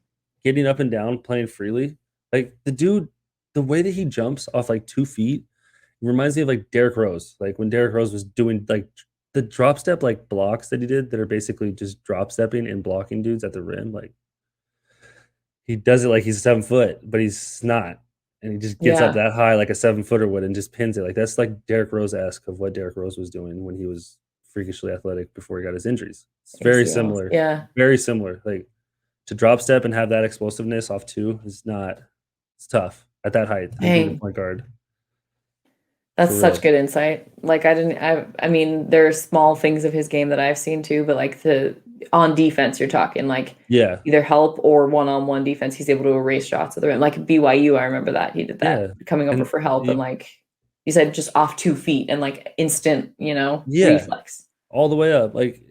getting up and down, playing freely. Like the dude, the way that he jumps off like 2 feet reminds me of like Derrick Rose. Like when Derrick Rose was doing like the drop step like blocks that he did that are basically just drop stepping and blocking dudes at the rim. Like he does it like he's 7 foot, but he's not. and he just gets up that high like a 7-footer would and just pins it. Like that's like Derrick Rose-esque of what Derrick Rose was doing when he was freakishly athletic before he got his injuries. It's very similar. Yeah. Very similar. Like to drop step and have that explosiveness off two is not, it's tough at that height. Being a point guard. That's such good insight. Like I mean, there are small things of his game that I've seen too, but like on defense, you're talking like either help or one-on-one defense. He's able to erase shots at the rim. Like BYU, I remember that he did that coming over for help and like you said, just off 2 feet and like instant, reflex all the way up. Like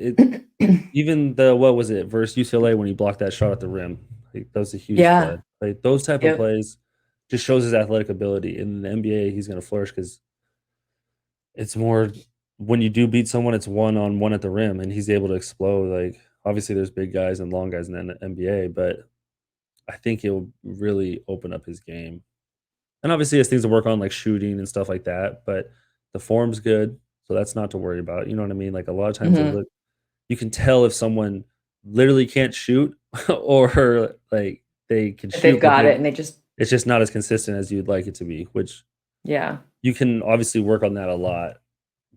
even what was it versus UCLA when he blocked that shot at the rim? Like, that was a huge play. Like those type of plays just shows his athletic ability. In the NBA, he's going to flourish because it's more when you do beat someone, it's one-on-one at the rim, and he's able to explode. Like obviously, there's big guys and long guys in the NBA, but I think it will really open up his game. And obviously, he has things to work on, like shooting and stuff like that. But the form's good, so that's not to worry about. You know what I mean? Like a lot of times, you can tell if someone literally can't shoot, or like they can shoot. They've got it, and it's just not as consistent as you'd like it to be. Which you can obviously work on that a lot.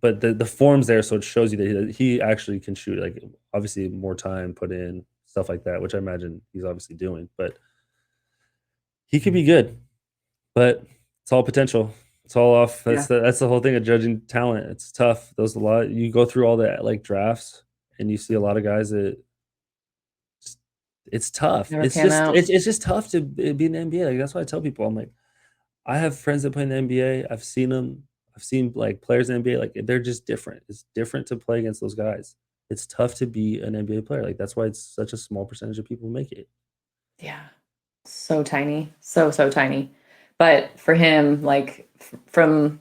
But the form's there, so it shows you that he actually can shoot. Like obviously, more time put in, stuff like that, which I imagine he's obviously doing. But he could be good. But it's all potential. It's all off. That's the whole thing of judging talent. It's tough. There's a lot. You go through all the like drafts, and you see a lot of guys that it's tough. It's just tough to be in the NBA. Like that's why I tell people, I'm like, I have friends that play in the NBA. I've seen them. I've seen like players in the NBA. Like they're just different. It's different to play against those guys. It's tough to be an NBA player. Like that's why it's such a small percentage of people make it. Yeah, so tiny, so tiny. But for him, like for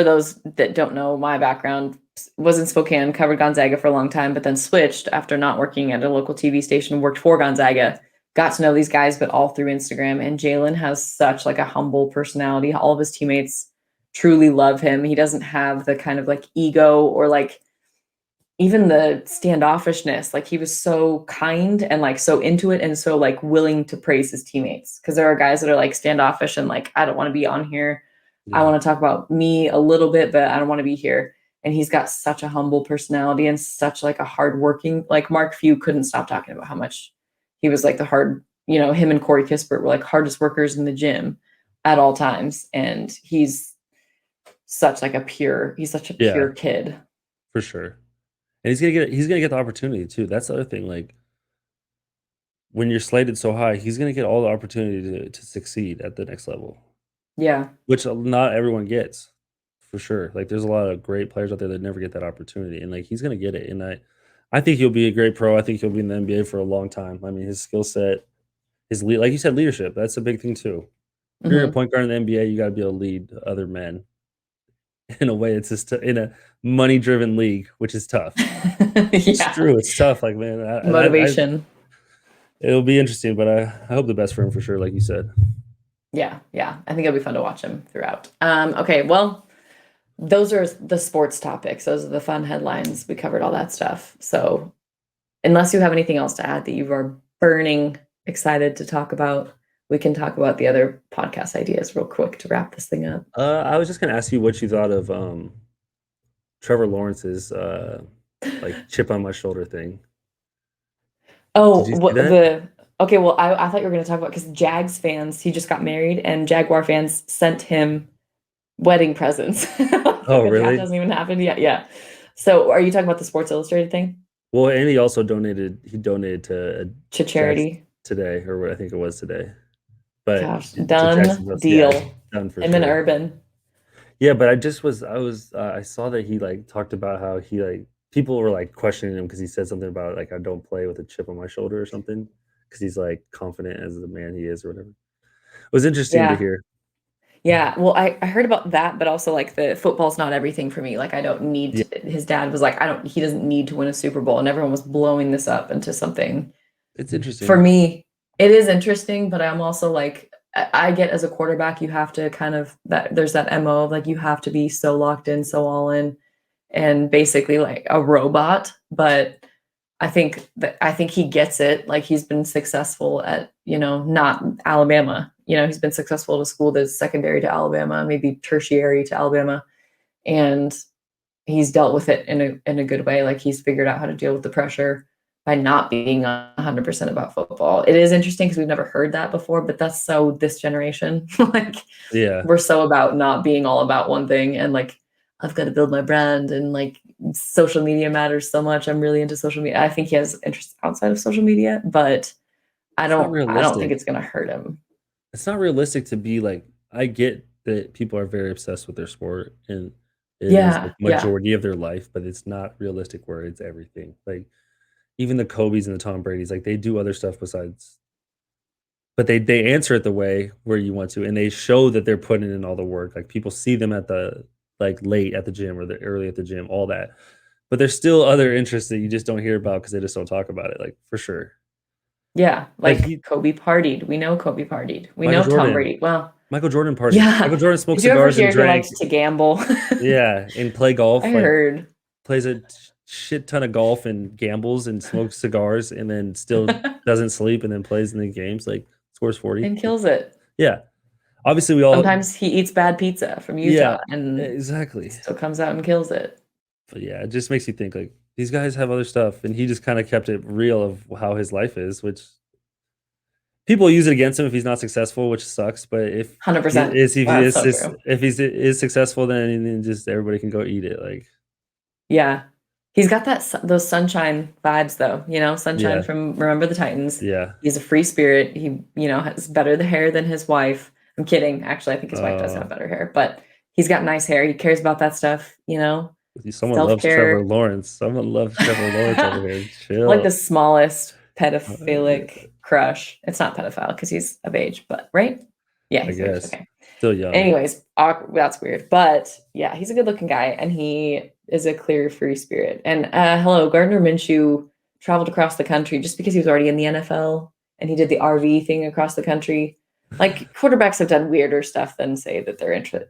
those that don't know my background, was in Spokane, covered Gonzaga for a long time, but then switched after not working at a local TV station, worked for Gonzaga, got to know these guys, but all through Instagram. And Jalen has such like a humble personality. All of his teammates truly love him. He doesn't have the kind of like ego or like even the standoffishness. Like he was so kind and like so into it and so like willing to praise his teammates. Because there are guys that are like standoffish and like, I don't want to be on here. I want to talk about me a little bit, but I don't want to be here. And he's got such a humble personality and such like a hardworking, like Mark Few couldn't stop talking about how much he was like the hard, him and Corey Kispert were like hardest workers in the gym at all times. And he's such a pure kid. For sure. And he's gonna get the opportunity too. That's the other thing. Like when you're slated so high, he's gonna get all the opportunity to succeed at the next level. Yeah. Which not everyone gets, for sure. Like there's a lot of great players out there that never get that opportunity. And like he's gonna get it. And I think he'll be a great pro. I think he'll be in the NBA for a long time. I mean, his skill set, like you said, leadership, that's a big thing too. If you're a point guard in the NBA, you gotta be able to lead other men. In a way, it's just in a money-driven league, which is tough. It's true. It's tough. Like, man, motivation. It'll be interesting, but I hope the best for him for sure, like you said. Yeah. I think it'll be fun to watch him throughout. Okay, well, those are the sports topics. Those are the fun headlines. We covered all that stuff. So unless you have anything else to add that you are burning excited to talk about, we can talk about the other podcast ideas real quick to wrap this thing up. I was just going to ask you what you thought of Trevor Lawrence's like chip on my shoulder thing. Oh, okay. Well, I thought you were going to talk about, because Jags fans, he just got married, and Jaguar fans sent him wedding presents. Oh, really? That hasn't even happened yet. Yeah. So are you talking about the Sports Illustrated thing? Well, and he also donated to charity today, or I think it was today. But gosh, done deal. Yeah, done for sure. In Urban. Yeah, but I saw that he like talked about how he like people were like questioning him because he said something about like I don't play with a chip on my shoulder or something, because he's like confident as the man he is or whatever. It was interesting to hear. Yeah, well, I heard about that, but also like the football's not everything for me. Like I don't need his dad was like, he doesn't need to win a Super Bowl, and everyone was blowing this up into something. It's interesting. For me, it is interesting, but I'm also like, I get as a quarterback, you have to kind of there's that MO of like you have to be so locked in, so all in, and basically like a robot. But I think he gets it. Like he's been successful at, not Alabama, he's been successful at a school that's secondary to Alabama, maybe tertiary to Alabama, and he's dealt with it in a good way. Like he's figured out how to deal with the pressure by not being 100% about football. It is interesting because we've never heard that before, but that's so this generation. Like, Yeah, we're so about not being all about one thing, and like, I've got to build my brand, and like social media matters so much. I'm really into social media. I think he has interests outside of social media, but I it's not don't think realistic. it's gonna hurt him. It's not realistic to be like. I get that people are very obsessed with their sport, and it is like Yeah, yeah. majority of their life, but it's not realistic where it's everything. Like even the Kobe's and the Tom Brady's, like they do other stuff besides, but they answer it the way where you want to, and they show that they're putting in all the work. Like people see them at the like late at the gym or the early at the gym, all that. But there's still other interests that you just don't hear about because they just don't talk about it. Like for sure. Yeah, Like like Kobe partied. We know Kobe partied. We Michael know Tom Jordan, Brady. Well, Michael Jordan partied. yeah. Michael Jordan smoked Did you ever cigars and hear he drank. likes to gamble? Yeah, and play I golf. Like heard. plays a shit ton of golf and gambles and smokes cigars and then still doesn't sleep and then plays in the games. Like scores 40. And kills it. Yeah. Obviously, we all. Sometimes he eats bad pizza from Yeah, Utah and exactly. still comes out and kills it. But yeah, it just makes you think like these guys have other stuff, and he just kind of kept it real of how his life is, which people use it against him if he's not successful, which sucks. But if he 100%. is, That's so true. if he's is successful, then just everybody can go eat it. Like Yeah. He's got those sunshine vibes though, sunshine yeah, from Remember the Titans. yeah. He's a free spirit. He, has better the hair than his wife. I'm kidding. Actually, I think his wife does have better hair, but he's got nice hair. He cares about that stuff, Someone loves Trevor self-care. Lawrence. Someone loves Trevor Lawrence over here. Like the Chill. smallest pedophilic crush. It's not pedophile because he's of age, but right? Yeah, I he's of age. guess Okay. still young. Anyways, that's weird. But yeah, he's a good looking guy and he is a clear free spirit. And hello, Gardner Minshew traveled across the country just because he was already in the NFL and he did the RV thing across the country. Like quarterbacks have done weirder stuff than say that they're into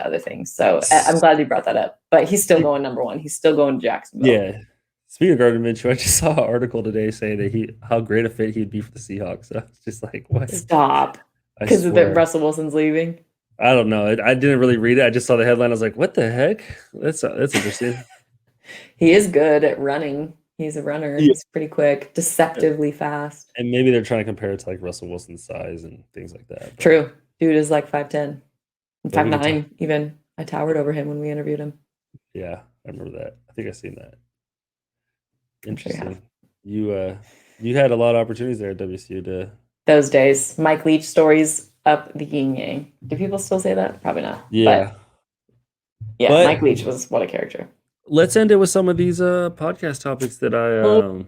other things. So I'm glad you brought that up. But he's still going number one. He's still going to Jacksonville. Yeah. Speaking of Gardner Minshew, I just saw an article today saying that how great a fit he'd be for the Seahawks. So I was just like, what? Stop. Because Russell Wilson's leaving. I don't know. I didn't really read it. I just saw the headline. I was like, what the heck? That's interesting. He is good at running. He's a runner. Yeah. He's pretty quick, deceptively fast. And maybe they're trying to compare it to like Russell Wilson's size and things like that. But true. Dude is like 5'10", 5'9" even. I towered over him when we interviewed him. Yeah, I remember that. I think I've seen that. Interesting. Sure you had a lot of opportunities there at WSU to those days. Mike Leach stories up the yin yang. Do people still say that? Probably not. Yeah. But Mike Leach was what a character. Let's end it with some of these podcast topics that I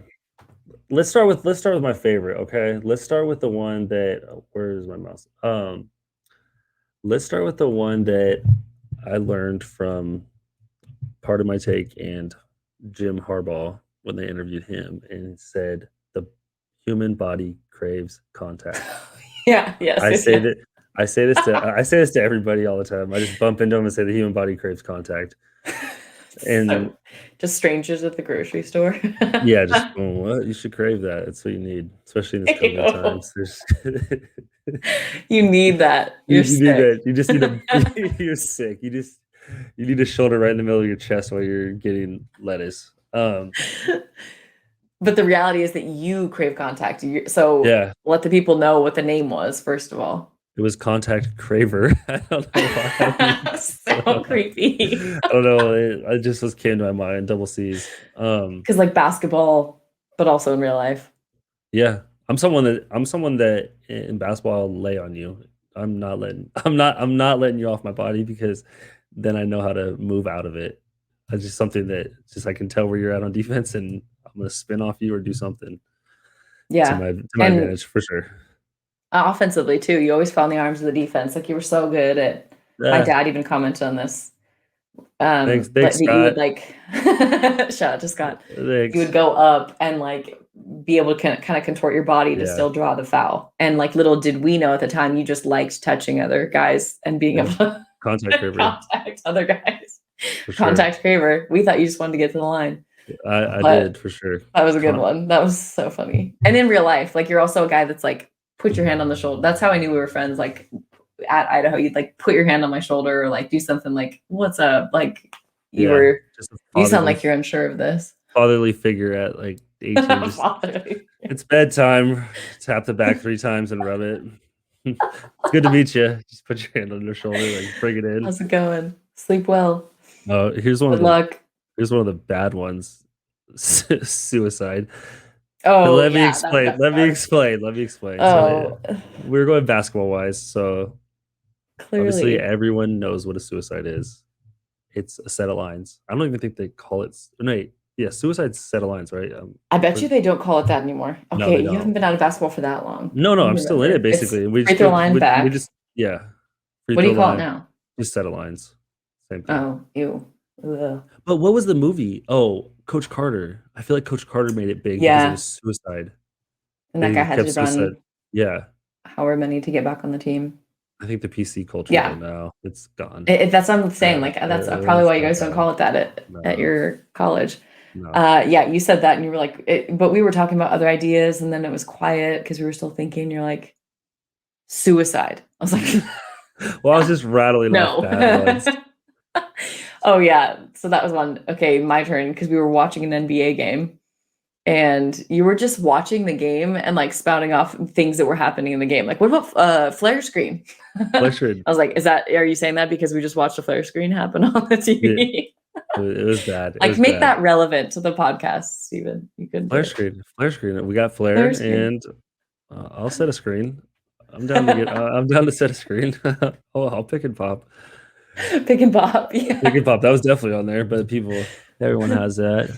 let's start with my favorite, okay? Let's start with the one that where is my mouse? Let's start with the one that I learned from Part of My Take and Jim Harbaugh when they interviewed him, and said the human body craves contact. Yeah, yes. I say this to everybody all the time. I just bump into them and say the human body craves contact. And so, just strangers at the grocery store. Yeah, just what? You should crave that. It's what you need, especially in this COVID times. You need that. You need that. You just need a. You're sick. You need a shoulder right in the middle of your chest while you're getting lettuce. But the reality is that you crave contact. So yeah. Let the people know what the name was, first of all. It was Contact Craver. I don't know why. So creepy. I don't know. It just came to my mind. Double C's. Because like basketball, but also in real life. Yeah, I'm someone that in basketball I'll lay on you. I'm not letting you off my body because then I know how to move out of it. It's just something that just I can tell where you're at on defense, and I'm gonna spin off you or do something. Yeah, to my advantage for sure. Offensively too, you always found the arms of the defense. Like you were so good at. Yeah. My dad even commented on this. Thanks, Scott. You would like shout out to Scott. Thanks. You would go up and like be able to kind of contort your body to still draw the foul. And like little did we know at the time, you just liked touching other guys and being able to contact other guys. For contact Craver. We thought you just wanted to get to the line. I did for sure. That was a good one. That was so funny. And in real life, like you're also a guy that's like put your hand on the shoulder. That's how I knew we were friends. Like at Idaho, you'd like put your hand on my shoulder or like do something like, "What's up?" Like you sound like you're unsure of this. Fatherly figure at like 18. Just, it's bedtime. Tap the back 3 times and rub it. It's good to meet you. Just put your hand on your shoulder, like bring it in. How's it going? Sleep well. Oh, here's one Good luck. Here's one of the bad ones. Suicide. Oh, let me explain. Let me explain. Oh, so we're going basketball wise. So clearly, obviously, everyone knows what a suicide is. It's a set of lines. I don't even think they call it. No, yeah, suicide's set of lines, right? I bet you they don't call it that anymore. No, Okay, they you don't. haven't been out of basketball for that long. No, I'm still in it basically. It's free throw line back. We just What do you call it now? Just set of lines. Same thing. Oh, ew. Ugh. But what was the movie? Oh, Coach Carter. I feel like Coach Carter made it big because it was suicide. And that guy had to run. Yeah. However many to get back on the team. I think the PC culture right now, it's gone. That's what I'm saying. Like that's probably why you guys don't call it that at your college. No. Yeah, you said that and you were like, but we were talking about other ideas and then it was quiet because we were still thinking. You're like, suicide. I was like, well, I was just rattling off bad ones. Oh yeah, so that was one. Okay, my turn because we were watching an NBA game. And you were just watching the game and like spouting off things that were happening in the game. Like, what about flare screen? Flare screen. I was like, are you saying that because we just watched a flare screen happen on the TV? It was bad. Like, make that relevant to the podcast, Stephen. You could flare screen. We got flare and I'll set a screen. I'm down to I'm down to set a screen. I'll pick and pop. Pick and pop. Yeah. Pick and pop. That was definitely on there, but everyone has that.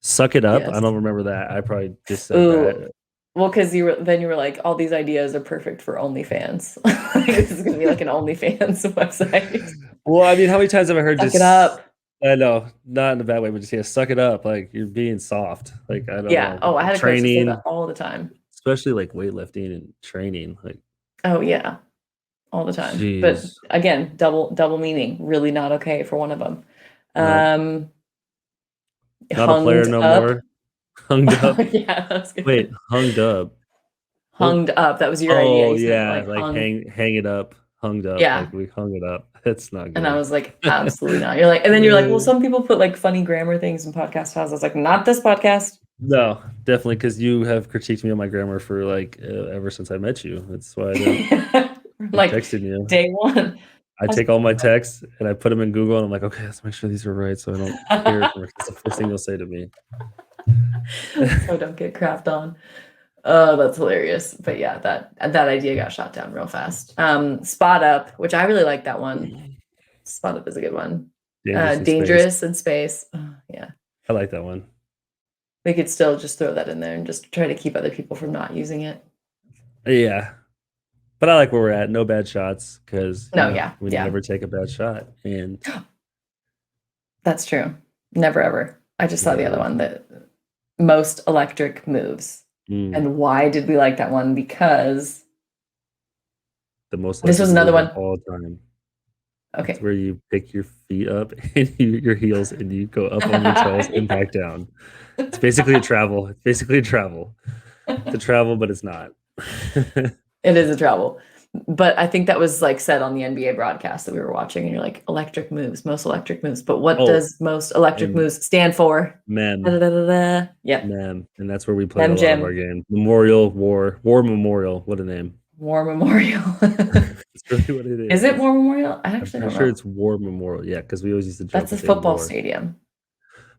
Suck it up. Yes. I don't remember that. I probably just said that. Well, because you were like, all these ideas are perfect for OnlyFans. This is gonna be like an OnlyFans website. Well, I mean, how many times have I heard suck it up? I know, not in a bad way, but just suck it up. Like you're being soft. Like I don't know. Oh, I had training say that all the time. Especially like weightlifting and training. Like oh yeah. All the time. Jeez. But again, double meaning. Really not okay for one of them. No. Not a player no more. Hunged up. Yeah, that was good. Wait, hunged up. Hunged up. That was your idea. Oh yeah, like hang it up. Hunged up. Yeah. Like we hung it up. That's not good. And I was like, absolutely not. You're like, and then you're like, well, some people put like funny grammar things in podcast files. I was like, not this podcast. No, definitely, because you have critiqued me on my grammar for like ever since I met you. That's why I like texted you. Day one. I take all my texts and I put them in Google and I'm like, okay, let's make sure these are right so I don't hear it. It's the first thing you'll say to me. So don't get crapped on. Oh, that's hilarious. But yeah, that idea got shot down real fast. Spot Up, which I really like that one. Spot Up is a good one. Dangerous in space. Oh, yeah. I like that one. We could still just throw that in there and just try to keep other people from not using it. Yeah. But I like where we're at. No bad shots because we never take a bad shot. And that's true. Never ever. I just saw the other one, that most electric moves. And why did we like that one? Because this was another one all the time. Okay. It's where you pick your feet up and your heels and you go up on your toes and back down. It's basically a travel. It's a travel, but it's not. It is a travel. But I think that was like said on the NBA broadcast that we were watching, and you're like, electric moves, most electric moves. But what does most electric moves stand for? MEM. Yeah. MEM. And that's where we play a lot of our game. War Memorial. What a name. War Memorial. That's really what it is. Is it War Memorial? I actually don't know. I'm sure it's War Memorial. Yeah, because we always used to jump. That's a football stadium.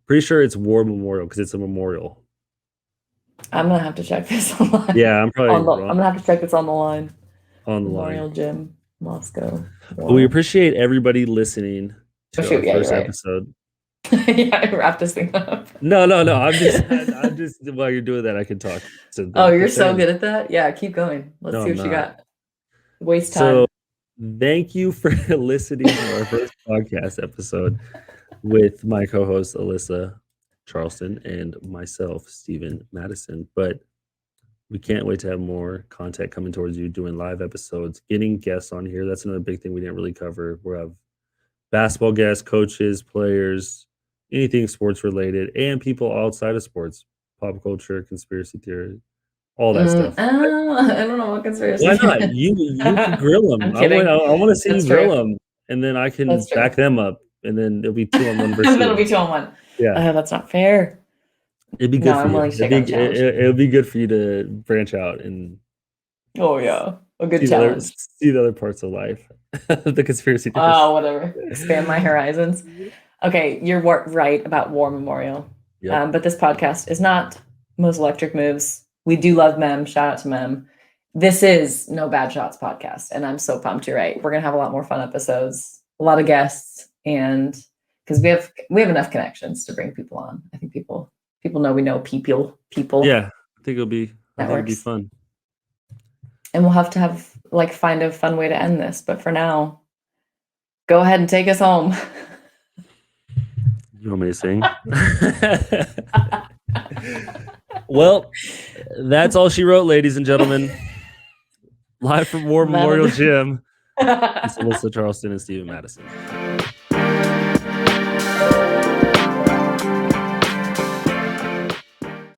Pretty sure it's War Memorial because it's a memorial. I'm gonna have to check this online. Yeah, I'm probably I'm gonna have to check this on the line. Memorial Gym, Moscow. Well, we appreciate everybody listening to our first episode. Yeah, wrap this thing up. No. I'm just while you're doing that, I can talk. You're so good at that. Yeah, keep going. Let's see what you got. Waste time. So, thank you for listening to our first podcast episode with my co-host Alyssa Charleston and myself, Stephen Madison. But we can't wait to have more content coming towards you, doing live episodes, getting guests on here. That's another big thing we didn't really cover. We'll have basketball guests, coaches, players, anything sports related, and people outside of sports, pop culture, conspiracy theory, all that stuff. I don't know what conspiracy. Why not? You can grill them. I'm I kidding. want to see That's you grill true. them, and then I can That's true. back them up, and then it'll be 2-on-1 versus That'll be you. 2-on-1. Yeah, That's not fair. it'd be good for I'm you. willing to take on the challenge. It'll be good for you to branch out and Oh yeah, a good see challenge. see the other parts of life. The conspiracy theories. Oh, whatever. Expand my horizons. Okay, you're right about War Memorial. Yep. But this podcast is not Most Electric Moves. We do love Mem. Shout out to Mem. This is No Bad Shots podcast, and I'm so pumped. You're right. We're gonna have a lot more fun episodes, a lot of guests, and because we have enough connections to bring people on. I think people know we know people. Yeah, I think it'll be fun. And we'll have to find a fun way to end this. But for now, go ahead and take us home. You want me to sing? Well, that's all she wrote, ladies and gentlemen. Live from War Memorial Gym. It's Alyssa Charleston and Stephen Madison.